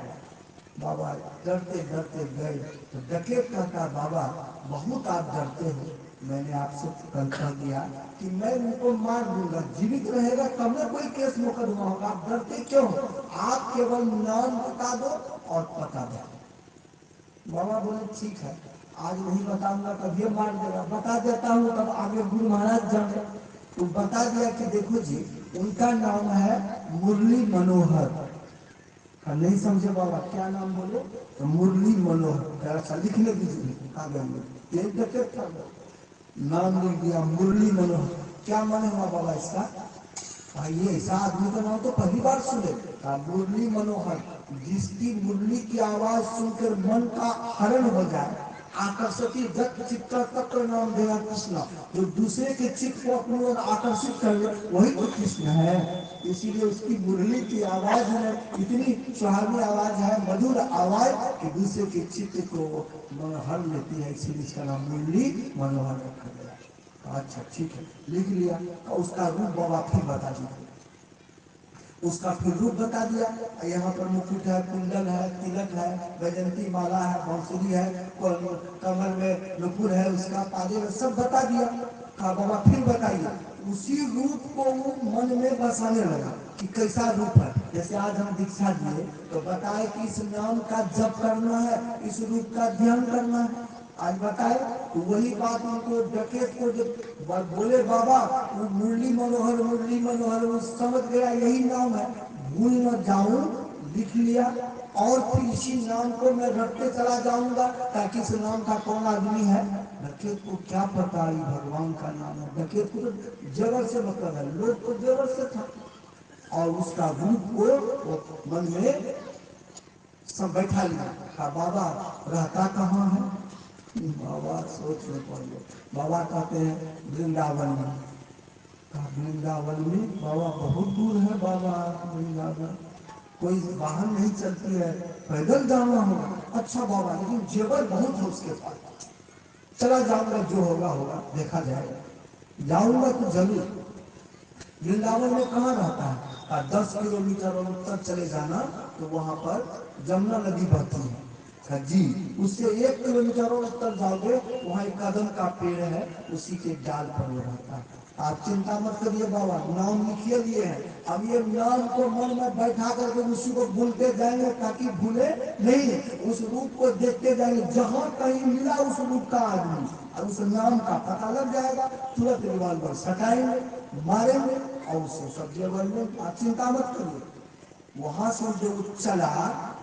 बाबा डरते डरते गए, तो डकैत कहता, बाबा बहुत आप डरते हो, मैंने आपसे कल कह दिया कि मैं उनको मार दूंगा, जीवित रहेगा तब न कोई केस मुकदमा होगा, आप डरते क्यों, आप केवल नाम बता दो और पता दो। बाबा बोले ठीक है, आज नहीं बताऊंगा तब ये मार देगा, बता देता हूँ तब आगे गुरु महाराज जाने। तो बता दिया कि देखो जी उनका नाम है मुरली मनोहर। नहीं समझे बाबा, क्या नाम बोले, तो मुरली मनोहर। अच्छा लिखने दीजिए कागज में, एक डकैत था, नाम लिख दिया मुरली मनोहर। क्या माने हुआ बाबा इसका, ये ऐसा आदमी का नाम तो पहली बार सुने। मुरली मनोहर, जिसकी मुरली की आवाज सुनकर मन का हरण हो जाए, आकर्षित जग चित्त तत्व नाम देगा कृष्ण, जो दूसरे के चित्त को अपनी ओर आकर्षित कर ले वही तो कृष्ण है। इसीलिए उसकी मुरली की आवाज में इतनी सुहावनी आवाज है, मधुर आवाज कि दूसरे के चित्त को हर लेती है, इसीलिए इसका नाम मुरली मनोहर रखा गया। अच्छा ठीक है, लिख लिया। और उसका रूप बाबा फिर बता दिया, उसका फिर रूप बता दिया। यहाँ पर मुकुट है, कुंडल है, तिलक है, वैजंती माला है, बांसुरी है, कमर में नुपुर है, उसका पाजे में सब बता दिया। हाँ बाबा फिर बताइए। उसी रूप को वो मन में बसाने लगा कि कैसा रूप है। जैसे आज हम दीक्षा दिए तो बताए कि इस नाम का जप करना है, इस रूप का ध्यान करना है। आज बताए तो वही बात उनको डकैत को जब बोले बाबा वो मुरली मनोहर वो समझ गया यही नाम है, भूल न जाऊं, लिख लिया। और फिर इसी नाम को मैं रटते चला जाऊंगा ताकि इस नाम का कौन आदमी है। डकैत को क्या पता ये भगवान का नाम है, डकैत को तो जबर से मतलब है, लोग को जबर से था। और उसका रूप को मन में सब बैठा लिया। बाबा रहता कहाँ है, बाबा सोच में पड़ गए। बाबा कहते हैं वृंदावन में। वृंदावन में बाबा बहुत दूर है, बाबा वृंदावन कोई वाहन नहीं चलती है, पैदल जाना होगा। अच्छा बाबा लेकिन जेवर बहुत है उसके पास, चला जाऊंगा, जो होगा होगा देखा जाएगा। जाऊंगा तो जरूर। वृंदावन में कहाँ रहता है? 10 किलोमीटर और उत्तर चले जाना तो वहां पर जमुना नदी बहती है। जी, उससे 1 किलोमीटर और उत्तर जाओगे, वहाँ एक कदम का पेड़ है, उसी के डाल पर वो रहता है। आप चिंता मत करिए बाबा, नाम लिखिए लिए हैं। अब ये नाम को मन में बैठा करके उसी को भूलते जाएंगे ताकि भूले नहीं, उस रूप को देखते जाएंगे। जहाँ कहीं मिला उस रूप का आदमी और उस नाम का पता लग जाएगा, तुरंत रिवाल्वर सटाएंगे, मारेंगे और उससे सब जगह में। आप चिंता मत करिए। वहां से जो चला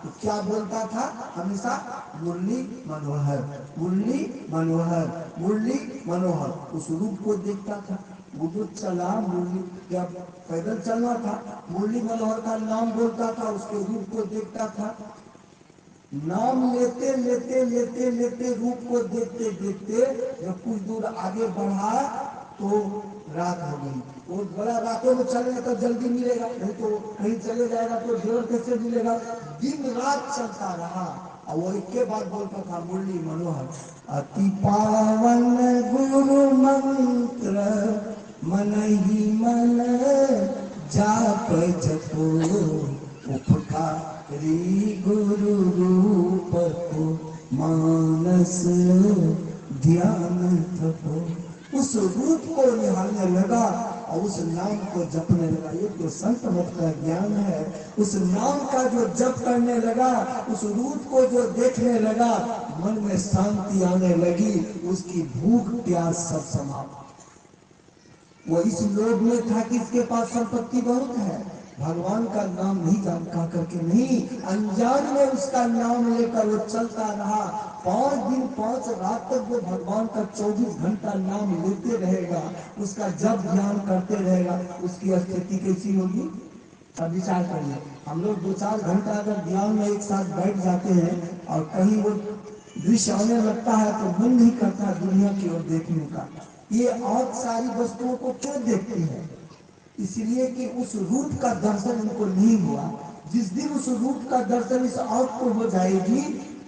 तो क्या बोलता था हमेशा? मुरली मनोहर, मुरली मनोहर, मुरली मनोहर। उस रूप को देखता था, वो जो चला मुरली, जब पैदल चलना था मुरली मनोहर का नाम बोलता था, उसके रूप को देखता था। नाम लेते लेते लेते लेते रूप को देखते देखते जब कुछ दूर आगे बढ़ा तो रात हो गई। वो बड़ा रातों में चलेगा तो जल्दी मिलेगा, नहीं तो कहीं चले जाएगा तो देर कैसे मिलेगा। दिन रात चलता रहा और वो एक के बाद बोलता था मुरली मनोहर। अति पावन गुरु मंत्र मन ही मन जाप जपो, उपकारी गुरु रूप को मानस ध्यान थको। उस रूप को निहारने लगा और उस नाम को जपने लगा। ये तो संत मत का ज्ञान है। उस नाम का जो जप करने लगा, उस रूप को जो देखने लगा, मन में शांति आने लगी, उसकी भूख प्यास सब समाप्त। वो इस लोभ में था कि इसके पास संपत्ति बहुत है, भगवान का नाम नहीं जानता करके नहीं, अनजान में उसका नाम लेकर वो चलता रहा। 5 दिन 5 रात तक वो भगवान का 24 घंटा नाम लेते रहेगा, उसका जब ध्यान करते रहेगा, उसकी स्थिति कैसी होगी? अब विचार करिए। हम लोग 2-4 घंटा अगर ध्यान में एक साथ बैठ जाते हैं और कहीं वो दृश्य आने लगता है तो मन नहीं करता दुनिया की ओर देखने का। ये और सारी वस्तुओं को क्यों देखती है? इसलिए कि उस रूप का दर्शन उनको नहीं हुआ। जिस दिन उस रूप का दर्शन इस आंख को हो जाएगी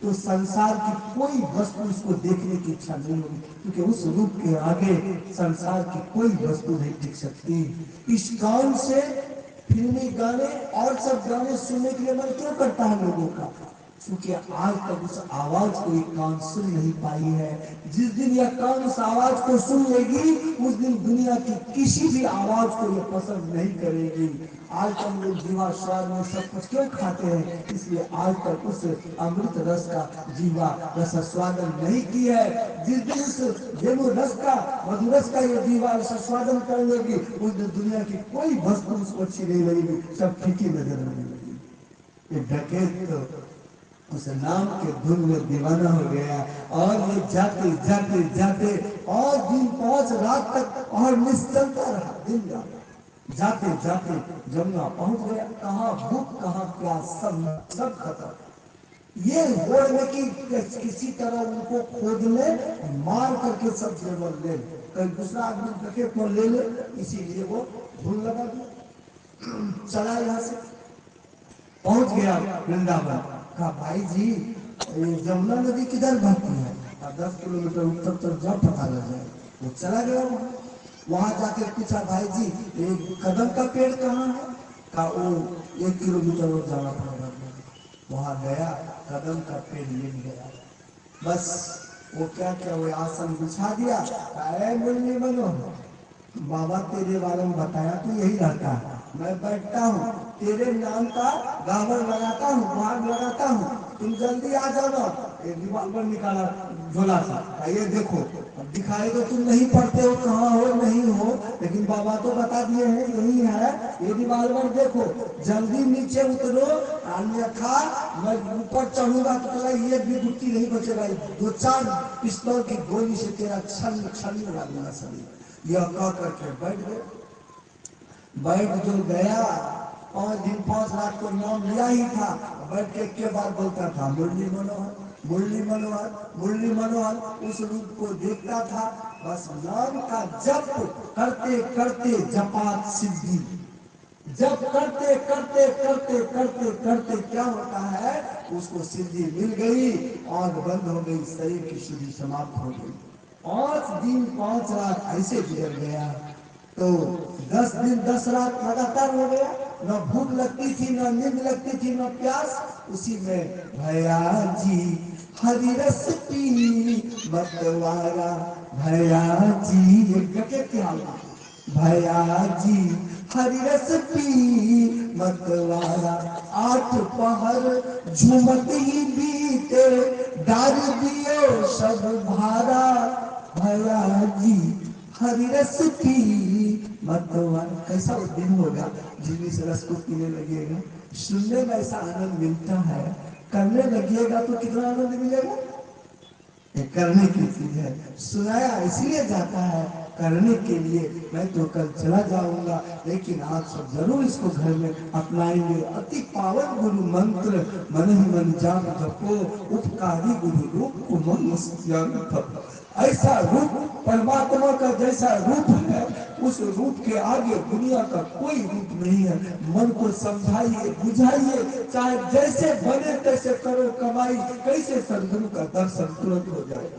तो संसार की कोई वस्तु इसको देखने की इच्छा नहीं होगी, क्योंकि उस रूप के आगे संसार की कोई वस्तु नहीं टिक सकती। इस कान से फिल्मी गाने और सब गाने सुनने के लिए मन क्यों करता है लोगों का? क्योंकि आज तक उस आवाज को एक कान सुन नहीं पाई है। जिस दिन यह कान उस आवाज को सुन लेगी, उस दिन दुनिया की किसी भी आवाज को यह पसंद नहीं करेगी। आज तक लोग जीवा स्वाद में सब कुछ क्यों खाते हैं? इसलिए आज तक उस अमृत रस का जीवा रस स्वादन नहीं किया है। जिस दिन उस वेणु रस का, मधुर रस का यह जीवा रस स्वादन कर लेगी, उस दिन दुनिया की कोई वस्तु उसको अच्छी नहीं लगेगी, सब फीकी नजर आने लगेगी। ये डकैत तो उस नाम के धुन में दीवाना हो गया और ये जाते जाते जाते और दिन 5 रात तक और निश्चलता रहा। दिन रात जाते जाते जमुना पहुंच गया। कहाँ भूख कहाँ प्यास, सब खत्म। ये होड़ में कि किसी तरह उनको खोज ले, मार करके सब जेवर ले, कहीं दूसरा आदमी रखे तो ले ले, इसीलिए वो धुन लगा दिया। चला यहाँ से पहुंच गया वृंदावन। कहा भाई जी ये जमुना नदी किधर बहती है? 10 किलोमीटर उत्तर तक जाओ पता लग जाए। वो चला गया वहां जाके पूछा भाई जी ये कदम का पेड़ कहाँ है? कहा वो 1 किलोमीटर और जाना पड़ेगा। वहां गया, कदम का पेड़ मिल गया। बस वो क्या क्या वो आसन बिछा दिया। मुरली मनोहर, बाबा तेरे बारे में बताया तो यही रहता है, मैं बैठता हूँ तेरे नाम का गावर लगाता हूँ, भाग लगाता हूँ, तुम जल्दी आ जाओ। एक रिवॉल्वर निकाला झोला सा, ये देखो। अब दिखाई तो तुम नहीं पढ़ते हो, कहाँ हो नहीं हो, लेकिन बाबा तो बता दिए हैं यही है। ये रिवॉल्वर देखो, जल्दी नीचे उतरो, अन्यथा मैं ऊपर चढ़ूंगा तो तेरा ये भी गुत्ती नहीं बचेगा। 2-4 पिस्तौल की गोली से तेरा छल छल उड़ा देना शरीर। यह कह करके बैठ गए। बैठ जो गया, 5 दिन 5 रात को नाम लिया ही था, बैठ के बाद बोलता था मुरली मनोहर, मुरली मनोहर, मुरली मनोहर। उस रूप को देखता था। बस नाम का जप करते करते जपात सिद्धि, जब करते करते करते करते करते क्या होता है, उसको सिद्धि मिल गई, आग बंद हो गई, शरीर की शुद्धि समाप्त हो गई 5 दिन 5 रात ऐसे गुजर गया। तो 10 दिन 10 रात लगातार हो गया, न भूख लगती थी, न नींद लगती थी, न प्यास। उसी में भैया जी हरी रस पी मतवारा, भैया जी ये क्या भैया जी हरी रस पी मतवारा, 8 पहर झूमत ही बीते, डाल दियो सब भारा, भैया जी हरी रस पी मतवारा। कैसा दिन होगा जिस इस रस को पीने लगेगा, सुनने में ऐसा आनंद मिलता है, करने लगिएगा तो कितना आनंद मिलेगा। ये करने की चीज है, सुनाया इसलिए जाता है करने के लिए। मैं तो कल चला जाऊंगा, लेकिन आप सब जरूर इसको घर में अपनाएंगे। अति पावन गुरु मंत्र मन ही मन जाप जपो, उपकारी गुरु रूप को मन ज्ञान। ऐसा रूप परमात्मा का जैसा रूप है, उस रूप के आगे दुनिया का कोई रूप नहीं है। मन को समझाइए, बुझाइए, चाहे जैसे बने तैसे करो कमाई, कैसे सदगुरु का दर्शन तुरंत हो जाए,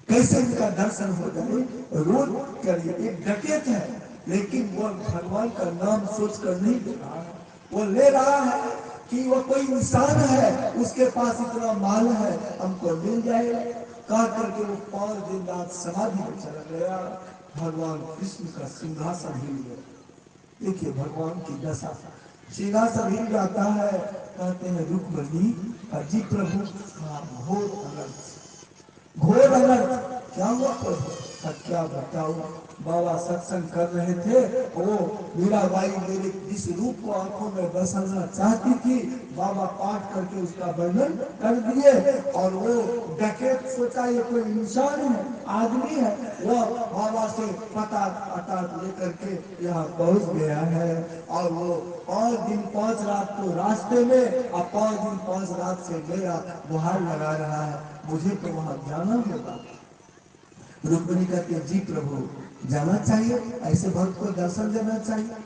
कैसे उनका दर्शन हो जाए, रोज करिए। एक डकैत है, लेकिन वो भगवान का नाम सोच कर नहीं ले रहा है, वो ले रहा है कि वो कोई इंसान है, उसके पास इतना माल है, हमको मिल जाएगा। कह करके वो 5 दिन रात समाधि में चला गया। भगवान कृष्ण का सिंहासन हिल गया। देखिए भगवान की दशा, सिंहासन हिल जाता है। कहते हैं रुक्मणी जी प्रभु घोर अनर्थ, घोर अनर्थ क्या हुआ प्रभु? क्या बताओ, बाबा सत्संग कर रहे थे, वो मीराबाई मेरे इस रूप को आंखों में बसाना चाहती थी, बाबा पाठ करके उसका वर्णन कर दिए। और वो डकैत सोचा ये कोई इंसान है, आदमी है, वो बाबा से पता लेकर के यहाँ पहुंच गया है। और वो 5 दिन 5 रात तो रास्ते में, और 5 दिन 5 रात से मेरा गुहार लगा रहा है, मुझे तो वहां जाना होगा। रुक्मिणी कहते जी प्रभु जाना चाहिए, ऐसे भक्त को दर्शन देना चाहिए।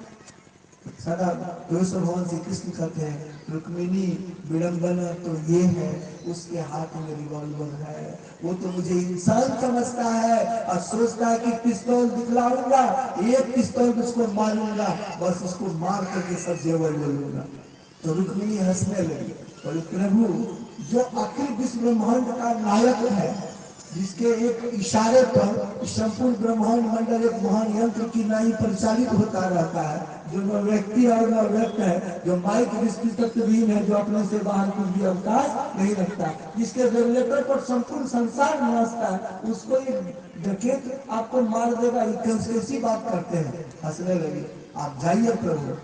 सदा भगवान श्री कृष्ण कहते हैं रुक्मिणी विडंबना तो ये है, उसके हाथ में रिवॉल्वर है, वो तो मुझे इंसान समझता है और सोचता है कि पिस्तौल दिखलाऊंगा, एक पिस्तौल उसको मारूंगा, बस उसको मार करके सब जेवर ले लूंगा। तो रुक्मिणी हंसने लगी, बोले प्रभु जो अखिल विश्व ब्रह्मांड का नायक है, जिसके एक इशारे पर संपूर्ण ब्रह्मांड मंडल एक महान यंत्र की नाई परिचालित होता रहता है, जो न व्यक्ति और न व्यक्त है, जो माइक विस्तृतविहीन है, जो अपने से बाहर कुछ भी अवकाश नहीं रखता, जिसके रेगुलेटर पर संपूर्ण संसार नाचता है, उसको एक डकैत आपको मार देगा, ये कैसी बात करते हैं। हंसने लगे। आप जाइए प्रभु,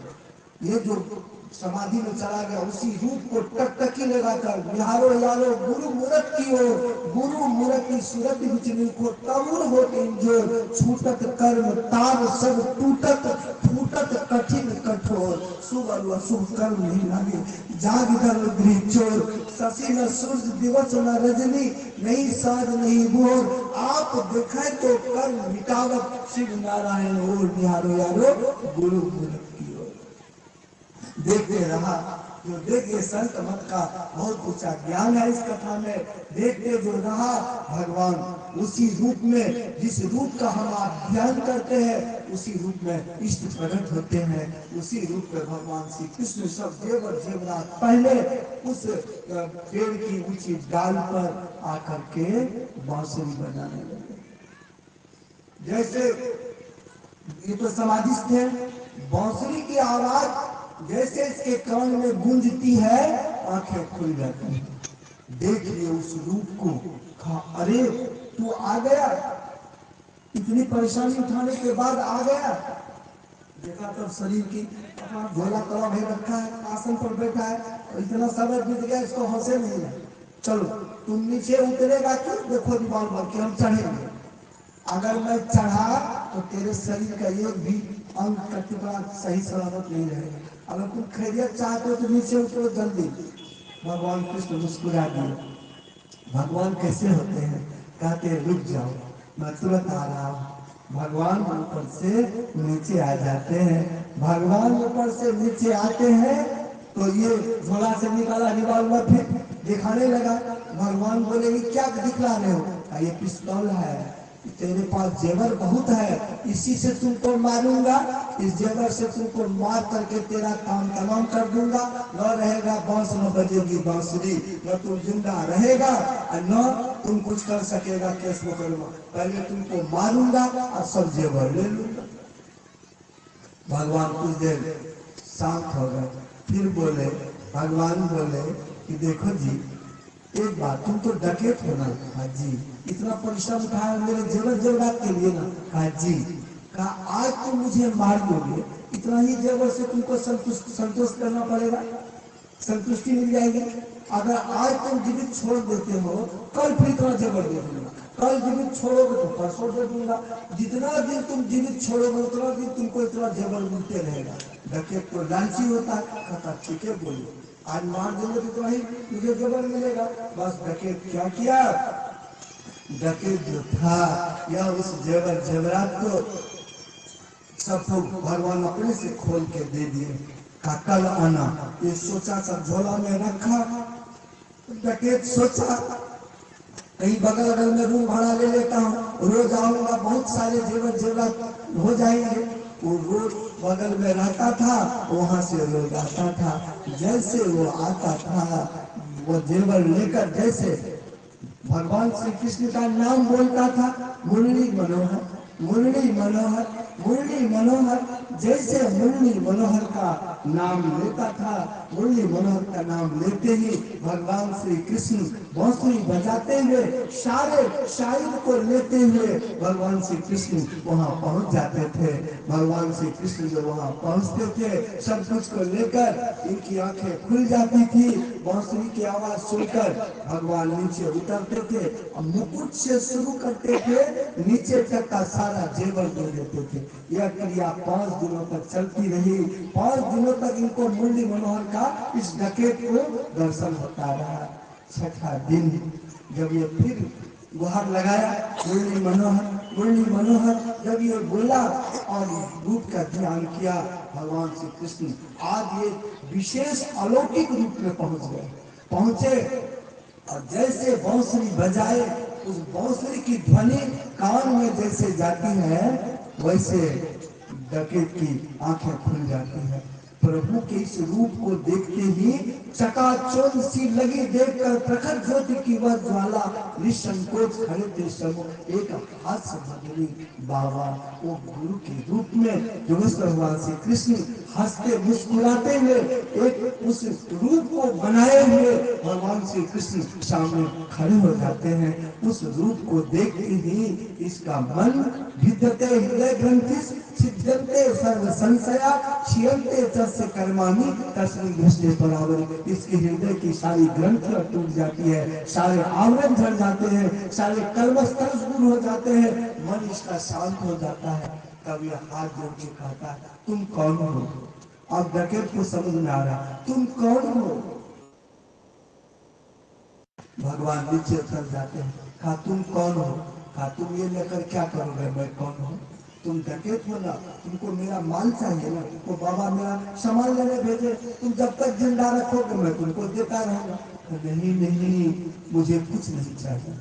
ये जो समाधि में चला गया, उसी रूप को टकटकी लगाकर बिहारो यारो गुरु मूरत की ओर, गुरु मूरत की सूरत बिचनी को तमुर हो इंजोर, छूटत कर्म तार सब टूटत, फूटत कठिन कठोर, शुभ और अशुभ कर्म नहीं लागे, जाग दर गृह चोर, शशि न सूरज दिवस न रजनी, नहीं साज नहीं भोर, आप देखें तो कर्म मिटावत, शिव नारायण और बिहारो यारो गुरु मूरत की ओर। देखते रहा, जो देखिए संत मत का बहुत ऊंचा ज्ञान है इस कथा में। देखते जो रहा, भगवान उसी रूप में, जिस रूप का हम अध्ययन करते हैं, उसी रूप में इष्ट प्रकट होते हैं, उसी रूप में भगवान श्री कृष्ण सब जेवर जेवरात पहले उस पेड़ की ऊंची डाल पर आकर के बांसुरी बजाने लगे। जैसे ये तो समाधिस्थ है, बांसुरी की आवाज जैसे इसके कान में गूंजती है, आंखें खुल जाती हैं। देख लिए उस रूप को, कहा अरे तू आ गया, इतनी परेशानी उठाने के बाद आ गया। देखा तब शरीर की झोला तला भी रखा है, आसन पर बैठा है, इतना समय बीत गया, इसको हंसे नहीं है। चलो तुम नीचे उतरेगा क्यों, देखो रिवॉल्वर के हम चढ़ेंगे, अगर मैं चढ़ा तो तेरे शरीर का एक भी अंग का टुकड़ा सही सलामत नहीं रहेगा, अगर तुम खैरियत चाहते हो तो नीचे उतरो जल्दी। भगवान कृष्ण मुस्कुरा दिए। भगवान कैसे होते हैं, कहते हैं रुक जाओ मैं तुरंत आ रहा हूँ। भगवान ऊपर से नीचे आ जाते हैं। भगवान ऊपर से नीचे आते हैं तो ये झोला से निकाला रिवॉल्वर, फिर दिखाने लगा। भगवान बोले कि क्या दिखला रहे हो? ये पिस्तौल है, तेरे पास जेवर बहुत है, इसी से तुमको मारूंगा, इस जेवर से तुमको मार करके तेरा काम तमाम कर दूंगा। न रहेगा बांस, न बजेगी बांसुरी, न तुम जिंदा रहेगा और न तुम कुछ कर सकेगा केस मुकदमा। पहले तुमको मारूंगा और सब जेवर ले लूंगा। भगवान कुछ देर शांत हो गए, फिर बोले, भगवान बोले कि देखो जी, एक बात, तुम तो डकैत हो ना? हाँ जी। इतना परिश्रम उठाया मेरे जेवर जेवरात के लिए ना? हाँ जी। कहा आज तुम मुझे मार दोगे, इतना ही जेवर से तुमको संतोष करना पड़ेगा, संतुष्टि मिल जाएगी। अगर आज तुम जीवित छोड़ देते हो, कल फिर इतना जेवर दे दूंगा, कल जीवित छोड़ोगे तो परसों दे दूंगा। जितना दिन तुम जीवित छोड़ोगे उतना दिन तुमको इतना जेवर मिलते रहेगा। डकैत तो लालची होता है। कहता ठीक है, बोलिए, आज मार देंगे तो ही मुझे जेवर मिलेगा। बस डकैत क्या किया? डकैत जो था या उस जेवर जेवरात को सबको भगवान अपने से खोल के दे दिए। का कल आना, ये सोचा सब झोला में रखा। डकैत सोचा कहीं बगल अगल में रूम भाड़ा ले लेता हूँ, रोज आऊंगा, बहुत सारे जेवर जेवरात हो जाएंगे। वो रोज बगल में रहता था, वहां से रोज आता था। जैसे वो आता था, वो जेवर लेकर जैसे भगवान श्री कृष्ण का नाम बोलता था, मुरली मनोहर, मुरली मनोहर, मुरली मनोहर। जैसे मुरली मनोहर का नाम लेता था, मुरली मनोहर का नाम लेते ही भगवान श्री कृष्ण बांसुरी बजाते हुए, सारे शायर को लेते हुए भगवान श्री कृष्ण वहां पहुंच जाते थे। भगवान श्री कृष्ण जो वहां पहुंचते थे, सब कुछ को लेकर इनकी आंखें खुल जाती थी। बांसुरी की आवाज सुनकर भगवान नीचे उतरते थे और मुकुट से शुरू करते थे, नीचे तक का सारा जेवर दे देते थे। यह क्रिया 5 दिनों तक चलती रही। 5 दिनों तक इनको मुरली मनोहर का, इस डकैत को दर्शन होता रहा। छठा दिन जब ये फिर गुहार लगाया, मुरली मनोहर, मुरली मनोहर, जब ये बोला और रूप का ध्यान किया, भगवान श्री कृष्ण आज ये विशेष अलौकिक रूप में पहुंचे और जैसे बांसुरी बजाए, उस बांसुरी की ध्वनि कान में जैसे जाती है, वैसे डकैत की आंखें खुल जाती है। प्रभु के इस रूप को देखते ही चकाचौंध सी लगी, देखकर प्रखर ज्योति की वह ज्वाला निसंकोच खड़े थे सब। एक हाथ से बदली बाबा वो गुरु के रूप में जो भगवान श्री कृष्ण हंसते मुस्कुराते हुए एक उस रूप को बनाए हुए भगवान श्री कृष्ण सामने खड़े हो जाते हैं। उस रूप को देखते ही इसका मन भिद्यते हृदय ग्रंथि सिद्धन्ते सर्व संशया क्षीयन्ते तस्य कर्माणि तस्मिन् दृष्टे परावरि। इसके हृदय की सारी ग्रंथियां टूट जाती है, सारे आवरण झड़ जाते हैं, सारे कर्मस्थल दूर हो जाते हैं, मन इसका शांत हो जाता है। तब यह हाथ जोड़ के कहता है, तुम कौन हो? अब डकैत को समझ में आ रहा, तुम कौन हो? भगवान नीचे उतर जाते हैं। कहा तुम कौन हो? कहा तुम ये लेकर क्या करोगे? मैं कौन हूँ? तुम डकैत हो ना, तुमको मेरा माल चाहिए ना, तुमको बाबा मेरा सामान लेने भेजे, तुम जब तक जिंदा रखोगे मैं तुमको देता रहूंगा। नहीं नहीं, मुझे कुछ नहीं चाहिए,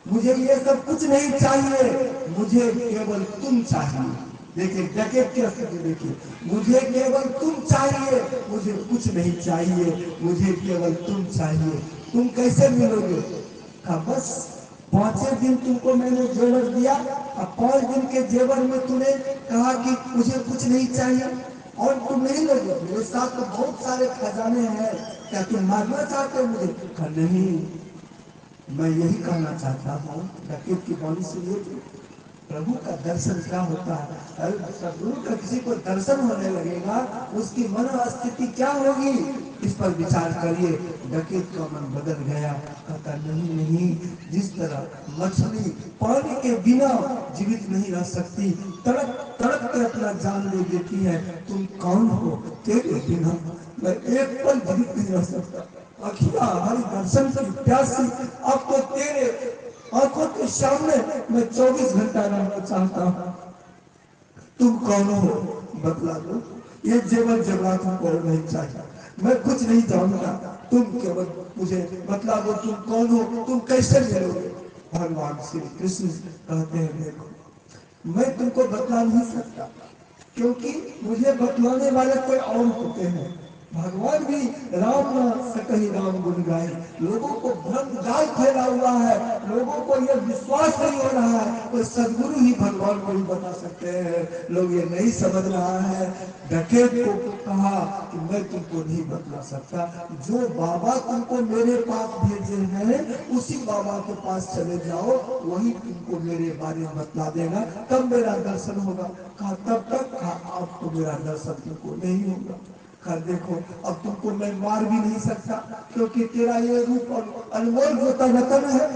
मुझे ये सब कुछ नहीं चाहिए, मुझे केवल तुम चाहिए। देखिए डकैत की स्थिति देखिए, मुझे केवल तुम चाहिए, मुझे कुछ नहीं चाहिए, मुझे केवल तुम चाहिए। तुम कैसे मिलोगे? कहा बस 5 दिन तुमको मैंने जेवर दिया और 5 दिन के जेवर में तूने कहा कि मुझे कुछ नहीं चाहिए और तुम नहीं लोगे? मेरे साथ तो बहुत सारे खजाने हैं, क्या तुम मारना चाहते हो मुझे? कहा नहीं, मैं यही कहना चाहता हूँ। डकैत की वाणी सुनिए, प्रभु का दर्शन क्या होता है? अरे सदगुरु का किसी को दर्शन होने लगेगा, उसकी मनोस्थिति क्या होगी, इस पर विचार करिए। डकैत का मन बदल गया, कहता नहीं नहीं, जिस तरह मछली पानी के बिना जीवित नहीं रह सकती, तड़प तड़प कर अपना जान दे देती है, तुम कौन हो? तेरे बिना मैं एक पल जीवित नहीं रह सकता। अखिया हरि दर्शन की प्यासी, अब तो तेरे आंखों के सामने मैं 24 घंटा रहना चाहता हूँ। तुम कौन हो? बतला दो। ये जेवर जेवरात हमको नहीं चाहिए, मैं कुछ नहीं जानता, तुम केवल मुझे बतला दो तुम कौन हो, तुम कैसे मिलोगे। भगवान श्री कृष्ण कहते हैं देखो मैं तुमको बतला नहीं सकता, क्योंकि मुझे बतलाने वाले कोई और होते हैं। भगवान भी राम न सकहि राम गुण गाए, लोगों को भ्रम जाल फैला हुआ है, लोगों को यह विश्वास नहीं हो रहा है तो सदगुरु ही भगवान को ही बता सकते हैं। लोग ये नहीं समझ रहा है। डकैत को कहा कि मैं तुमको नहीं बतला सकता, जो बाबा तुमको मेरे पास भेजे हैं उसी बाबा के पास चले जाओ, वही तुमको मेरे बारे में बतला देगा, तब मेरा दर्शन होगा। कहा तब तक आपको मेरा दर्शन तुमको नहीं होगा। कहा देखो अब तुमको मैं मार भी नहीं सकता, क्योंकि तेरा ये रूप और अनमोल होता रतन है।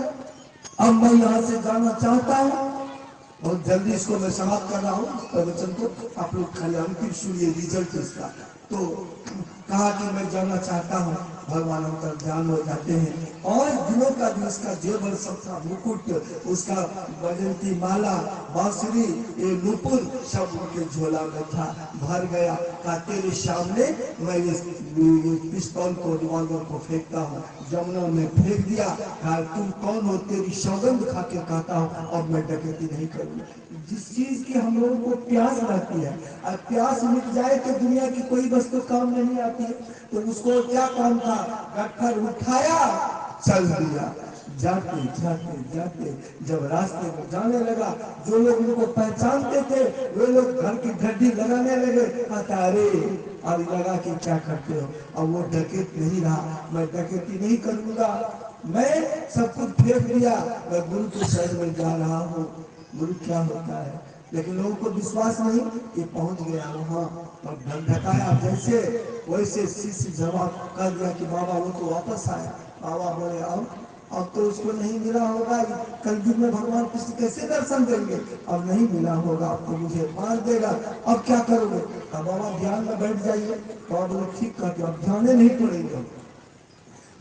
अब मैं यहाँ से जाना चाहता हूँ, बहुत जल्दी इसको मैं समाप्त कर रहा हूँ प्रवचन को, आप लोग खाली अंतिम सुनिए रिजल्ट इसका। तो कहा कि मैं जाना चाहता हूँ, भगवान अंतर ध्यान हो जाते हैं और दिनों का दिन इसका जेवर सबका मुकुट, उसका बजंती माला, बांसुरी, ये नुपुर सब उनके झोला में था, भर गया। कहा तेरे सामने मैं ये पिस्तौल को रिवॉल्वर को फेंकता हूँ, जमुना में फेंक दिया। कहा तुम कौन हो, तेरी सौगंध खा के कहता हूँ अब मैं डकैती नहीं करूँगा। जिस चीज की हम लोगों को प्यास रहती है और प्यास मिट जाए तो दुनिया की कोई वस्तु काम नहीं आती है। तो उसको क्या काम था, गट्ठर उठाया चल दिया। जाते जाते जाते जब रास्ते में जाने लगा, जो लोग उनको पहचानते थे वे लोग घर की ढड्डी लगाने लगे। कहता अरे और लगा कि क्या करते हो, अब वो डकैत नहीं रहा, मैं डकैती नहीं करूंगा, मैं सब कुछ फेंक दिया, मैं गुरु के शरण में जा रहा हूँ। गुरु क्या होता है, लेकिन लोगों को विश्वास नहीं। ये पहुंच गया वहाँ और ढकाया जैसे वैसे शिष्य जवाब कर दिया कि बाबा वो तो वापस आया। बाबा बोले अब तो उसको नहीं मिला होगा, कलयुग में भगवान कृष्ण कैसे दर्शन देंगे, अब नहीं मिला होगा, अब तो मुझे मार देगा, अब क्या करोगे। अब बाबा ध्यान में बैठ जाइए। बाबा बोले ठीक करके अब ध्यान नहीं पड़ेंगे।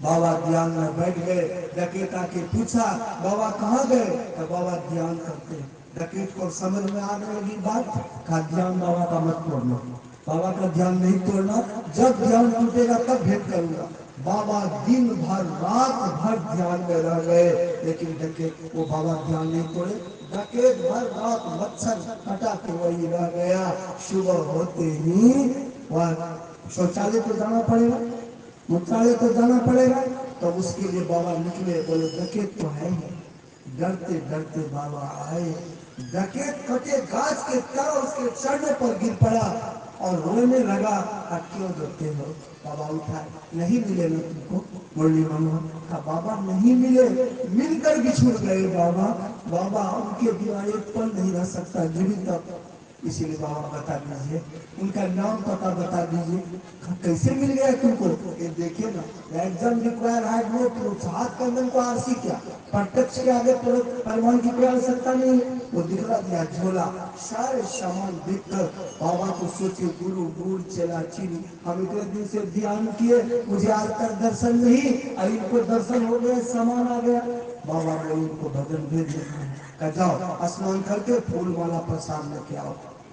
बाबा ध्यान में बैठ गए। डकैत आके पूछा बाबा कहाँ गए, तो बाबा ध्यान करते। डकैत को समझ में आने लगी बात, का ध्यान बाबा का मत तोड़ना, बाबा का ध्यान नहीं तोड़ना, जब ध्यान टूटेगा तब भेंट करूंगा। बाबा दिन भर रात भर ध्यान में रह गए, लेकिन डकैत वो बाबा ध्यान नहीं तोड़े। डकैत भर रात मच्छर कटा के वही रह गया। सुबह होते ही वह शौचालय को जाना पड़ेगा, मुख्यालय को जाना पड़ेगा, तो उसके लिए बाबा निकले। बोले डकैत तो है ही। डरते डरते बाबा आए, डकैत कटे गाछ के तरह उसके चरणों पर गिर पड़ा और रोने लगा। क्यों डरते हो। बाबा उठा, नहीं मिले ना तुमको मुरली मनोहर। का बाबा नहीं मिले, मिलकर बिछुड़ गए बाबा। बाबा उनके बिना एक पल नहीं रह सकता जीवित तक, इसीलिए बाबा बता दीजिए उनका नाम पता बता दीजिए, कैसे मिल गया तुमको। ये देखिए ना, एग्जाम रिक्वायर है नो प्रूफ, हाथ कंधन को आरसी क्या, प्रत्यक्ष के आगे प्रमाण की कोई आवश्यकता नहीं है। वो दिखला दिया झोला, सारे सामान देखकर बाबा को सोचे गुरु गुड़ चला चीनी, हम इतने दिन से ध्यान किए, मुझे आज तक दर्शन नहीं, और इनको दर्शन हो गया, सामान आ गया। बाबा ने उनको भजन भेज दिया, जाओ स्नान करके फूल माला प्रसाद लेके आओ।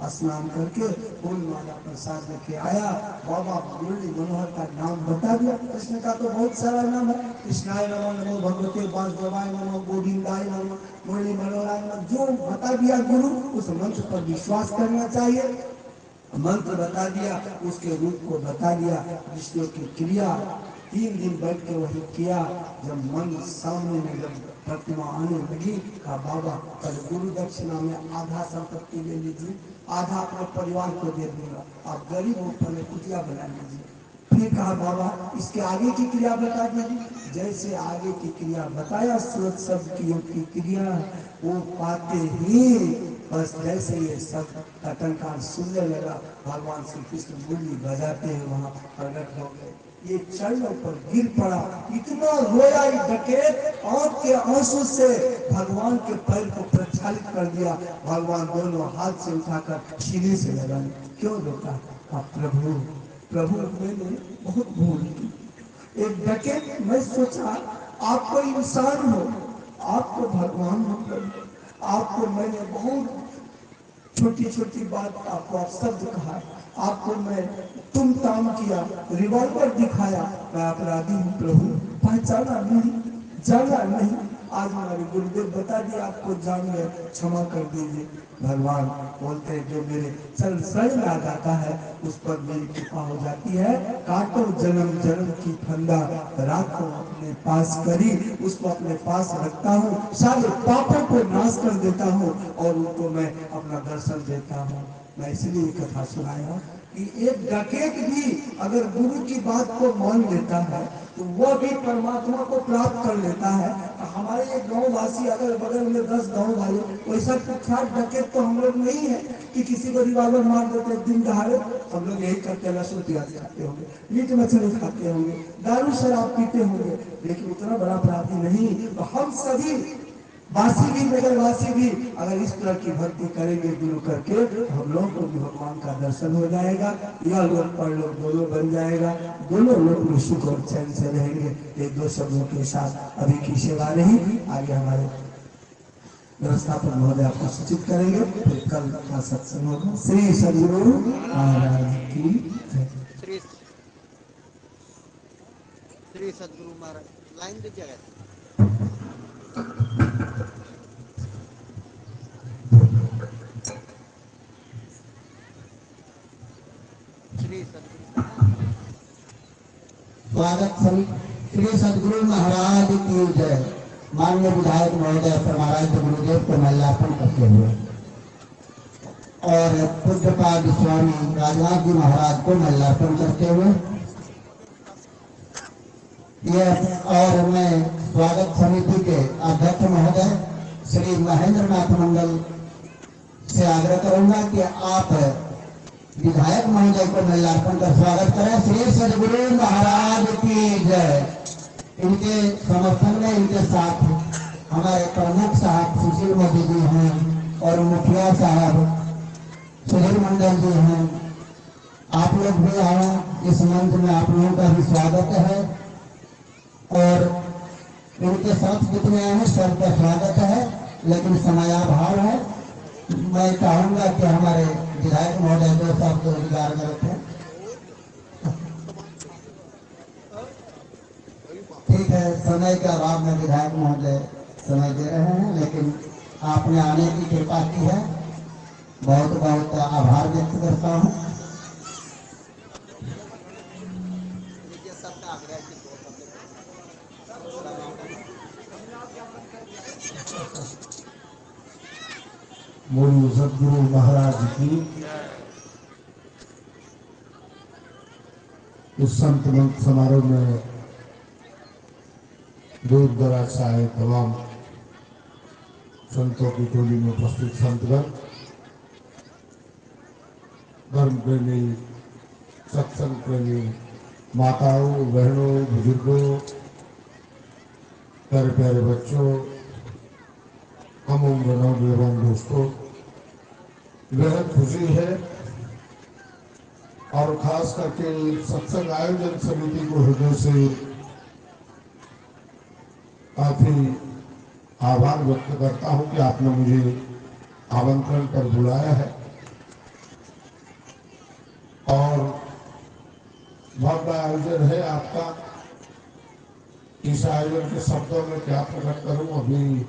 स्नान करके फूल माला प्रसाद लेके आया। बाबा मुरली मनोहर का नाम बता दिया। कृष्ण का तो बहुत सारा नाम है, कृष्णाय नमो, नमो भगवते वासुदेवाय नमो, गोविंदाय नमो, मुरली मनोहराय नमो, जो बता दिया गुरु उस मंत्र पर विश्वास करना चाहिए। मंत्र बता दिया, उसके रूप को बता दिया, विष्णु की क्रिया 3 दिन बैठ के वही किया। जब मन सामने में जब प्रतिमा आने लगी, कहा बाबा कल गुरु दक्षिणा में आधा संपत्ति ले लीजिए, आधा अपने परिवार को दे दूंगा, आप गरीबों पर कुटिया बना लीजिए। फिर कहा बाबा इसके आगे की क्रिया बता दीजिए। जैसे आगे की क्रिया बताया, स्रोत शब्द की क्रिया वो पाते ही बस जैसे ये सब कटनकार सुनने लगा, भगवान श्री कृष्ण मुरली बजाते हैं वहां प्रकट हो गए। ये चरणों पर गिर पड़ा, इतना रोया डकैत, आंख के आंसू से भगवान के पैर को प्रक्षालित कर दिया। भगवान दोनों हाथ से उठाकर सीने से लगाए। क्यों रोका। प्रभु प्रभु मैंने बहुत भूल की। एक डकैत, मैं सोचा आप कोई इंसान हो, आपको भगवान मतलब, आपको मैंने बहुत छोटी छोटी बात आपको शब्द कहा, आपको मैं तुम ताम किया, रिवॉल्वर दिखाया, मैं अपराधी हूँ प्रभु, पहचाना नहीं, जाना नहीं। आज हमारे गुरुदेव बता दिए, आपको जान गए, क्षमा कर दीजिए। भगवान बोलते हैं जो मेरे चरण शरण में आ जाता है उस पर मेरी कृपा हो जाती है। काटो जन्म जन्म की फंदा, राखो अपने पास करी, उसको अपने पास रखता हूँ, सारे पापों को नाश कर देता हूँ और उनको मैं अपना दर्शन देता हूँ। मैं इसलिए कथा सुनाया कि एक डकैत भी अगर गुरु की बात को मान लेता है तो वह भी परमात्मा को प्राप्त कर लेता है। हमारे एक गाँव वासी अगर बगल में 10 गाँव वाले, वैसा कुख्यात डकैत तो हम लोग नहीं है कि किसी को रिवॉल्वर मार देते दिन दहाड़े। हम लोग यही करते, लहसुन प्याज खाते होंगे, मीट मछली खाते होंगे, दारू शराब पीते होंगे, लेकिन उतना बड़ा अपराधी नहीं। तो हम सभी वासी भी, नगर वासी भी अगर इस तरह की भक्ति करेंगे गुरु करके, हम लोग को भी भगवान का दर्शन हो जाएगा। यह लोग पर लोग दोनों बन जाएगा, दोनों लोग में सुख और चैन से रहेंगे। एक दो शब्दों के साथ अभी की सेवा नहीं, आगे हमारे व्यवस्थापक महोदय आपको सूचित करेंगे, फिर कल का सत्संग होगा। श्री सद्गुरु महाराज की जय। श्री सद्गुरु महाराज लाइन दीजिएगा। श्री सद्गुरु स्वागत श्री सद्गुरु महाराज की जय। माननीय विधायक महोदय परमाराध्य गुरुदेव को माल्यार्पण करते हुए और पूज्यपाद स्वामी राजनाथ जी महाराज को माल्यार्पण करते हुए और मैं स्वागत समिति के अध्यक्ष महोदय श्री महेंद्र नाथ मंडल से आग्रह करूंगा कि आप विधायक महोदय को माल्यार्पण कर स्वागत करें। श्री सद्गुरु महाराज की जय। इनके समर्थन में इनके साथ हमारे प्रमुख साहब सुशील मोदी जी हैं और मुखिया साहब सुधीर मंडल जी हैं। आप लोग भी आए, इस मंच में आप लोगों का भी स्वागत है और इनके साथ जितने आए हैं सबका स्वागत है, लेकिन समयाभाव है। मैं चाहूंगा कि हमारे विधायक महोदय दो शब्द रोजगार में रखें। ठीक है, समय के अभाव में विधायक महोदय समय दे रहे हैं, लेकिन आपने आने की कृपा की है, बहुत बहुत आभार व्यक्त करता हूँ। बोलिए सद्गुरु महाराज की। इस संत मंच समारोह में दूर दराज से आए तमाम संतों की टोली में उपस्थित संतगण, धर्म प्रेमी, सत्संग प्रेमी, माताओं, बहनों, बुजुर्गों, प्यारे प्यारे बच्चों, हम उम्र नौजवान दोस्तों, बेहद खुशी है और खास करके सत्संग आयोजन समिति को हृदय से काफी आभार व्यक्त करता हूं कि आपने मुझे आमंत्रण पर बुलाया है और भव्य आयोजन है आपका। इस आयोजन के शब्दों में क्या प्रकट करूं, अभी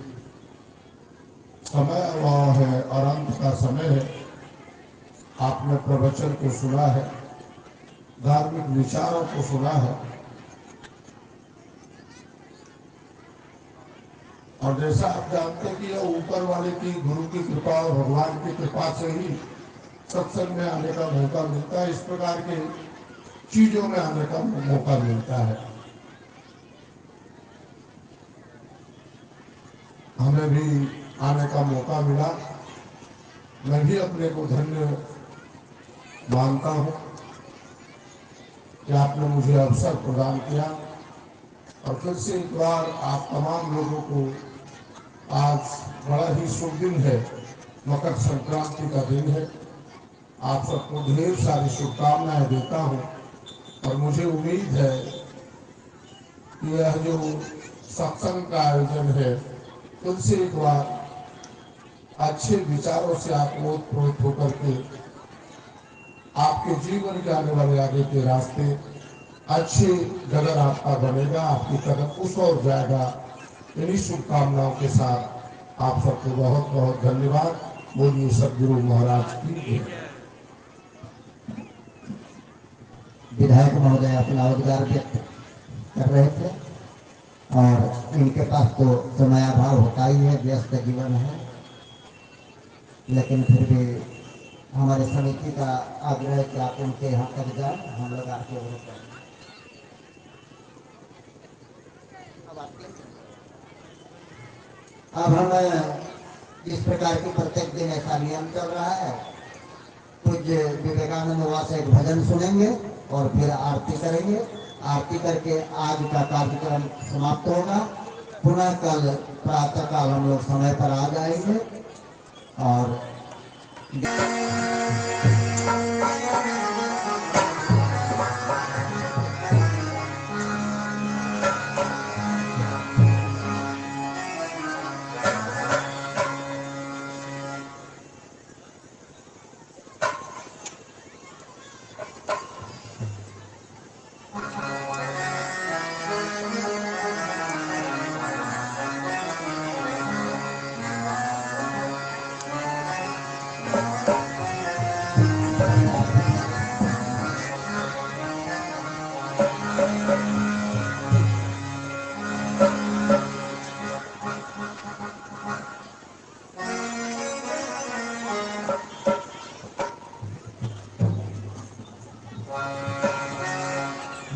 समय अभाव है और अंत का समय है। आपने प्रवचन को सुना है, धार्मिक विचारों को सुना है और जैसा आप जानते हैं कि यह ऊपर वाले की, गुरु की कृपा और भगवान की कृपा से ही सत्संग में आने का मौका मिलता है, इस प्रकार के चीजों में आने का मौका मिलता है। हमें भी आने का मौका मिला, मैं भी अपने को धन्य मानता हूं कि आपने मुझे अवसर प्रदान किया और फिर से एक बार आप तमाम लोगों को, आज बड़ा ही शुभ दिन है, मकर संक्रांति का दिन है, आप सबको ढेर सारी शुभकामनाएं देता हूं और मुझे उम्मीद है कि यह जो सत्संग का आयोजन है उनसे एक बार अच्छे विचारों से आप ओतप्रोत होकर के आपके जीवन के आने वाले आगे के रास्ते अच्छे गदर आपका बनेगा, आपकी कदम उस ओर जाएगा। इन्हीं शुभकामनाओं के साथ आप सबको बहुत बहुत धन्यवाद। बोलिए सदगुरु महाराज की जय। विधायक महोदय अपना उद्गार व्यक्त कर रहे थे और इनके पास तो समयाभाव होता ही है, व्यस्त जीवन है, लेकिन फिर भी हमारे समिति का आग्रह है कि आप उनके यहाँ तक जाए, हम लोग आपके ओर करें। अब हम इस प्रकार की प्रत्येक दिन ऐसा नियम चल रहा है, पूज्य विवेकानंद वहाँ से एक भजन सुनेंगे और फिर आरती करेंगे। आरती करके आज का कार्यक्रम समाप्त होगा। पुनः कल प्रातः काल हम लोग समय पर आ जाएंगे और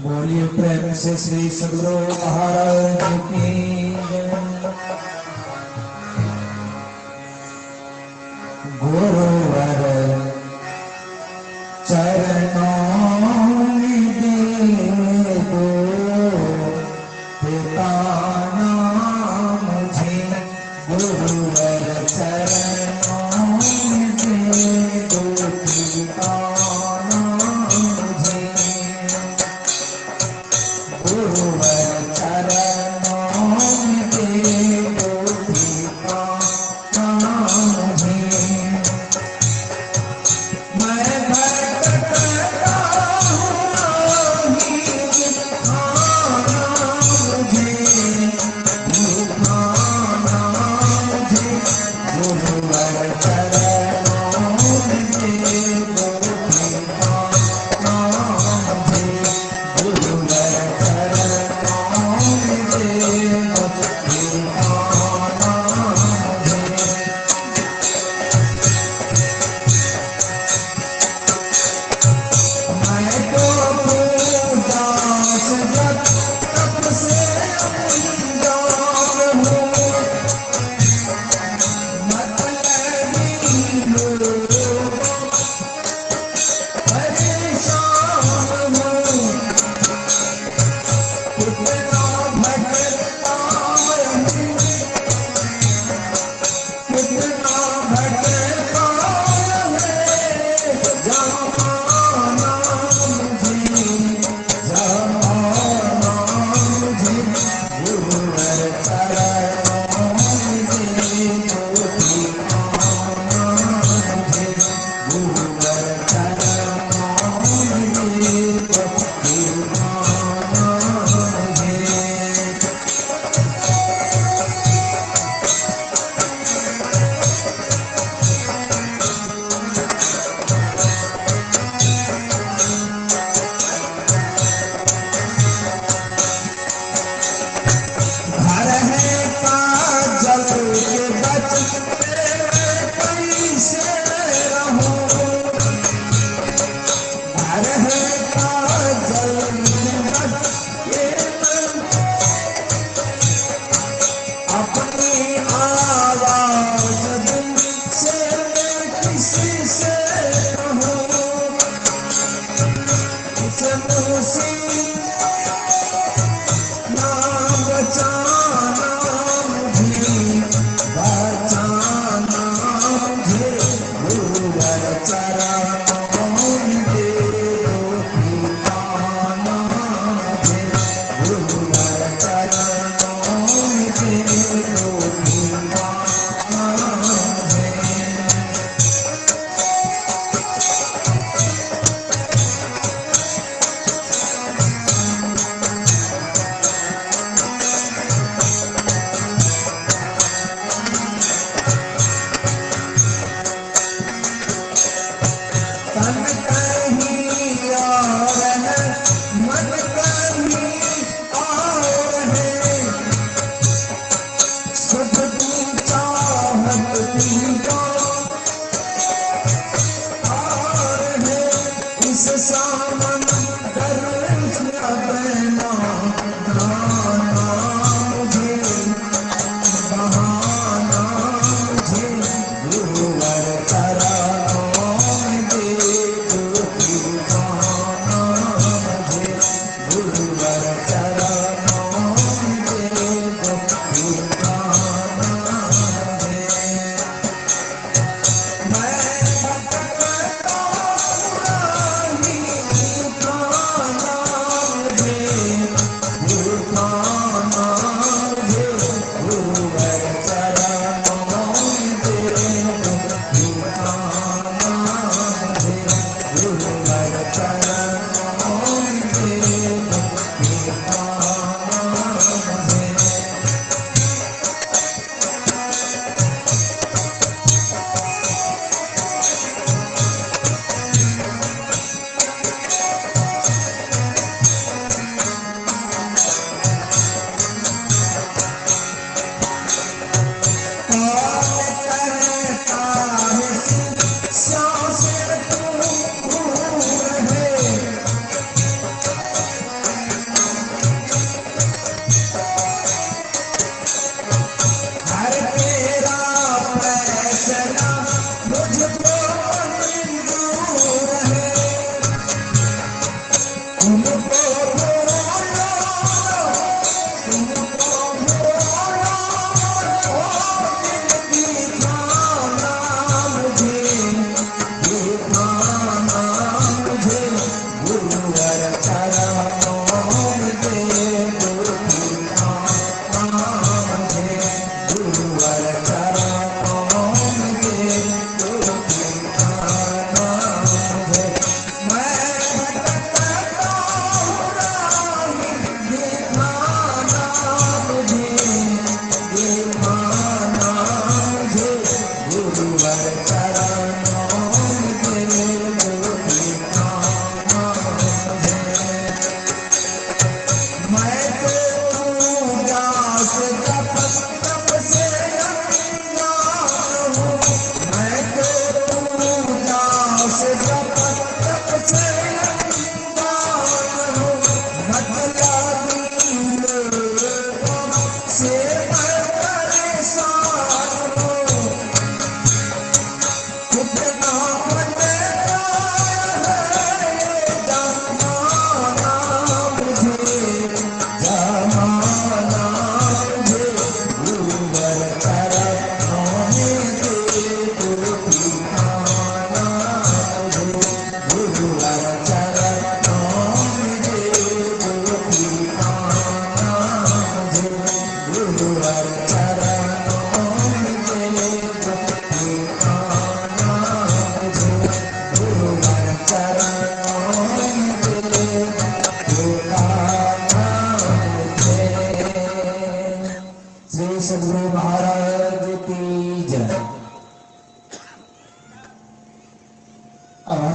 बोलिए प्रेम से श्री सदगुरु महाराज की जय। गुरुवर चरणों में दे दो पिता नाम मुझे, गुरुवर चरणों में दे दो पिता नाम मुझे, गुरुवर चरणों में दे दो पिता नाम मुझे। मैं भटकता हूँ ही खाना मुझे, खाना मुझे, गुरुवर चरणों में दे दो पिता नाम मुझे, गुरुवर चरणों में दे दो पिता नाम मुझे। मैं तो उदास जब तब से अनजान हूँ, मतलबी लोग परेशान हूँ, कितना भटकता रहूँ, कितना भटकता रहे जमाना मुझे, जमाना मुझे, गुरुवर चरणों में दे दो पिता नाम मुझे, गुरुवर चरणों में दे दो पिता नाम मुझे।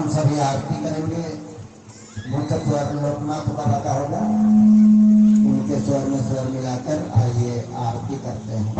हम सभी आरती करेंगे। मुझे स्वर लोकनाथ बाबा का होगा, उनके स्वर में स्वर मिलाकर आइए आरती करते हैं।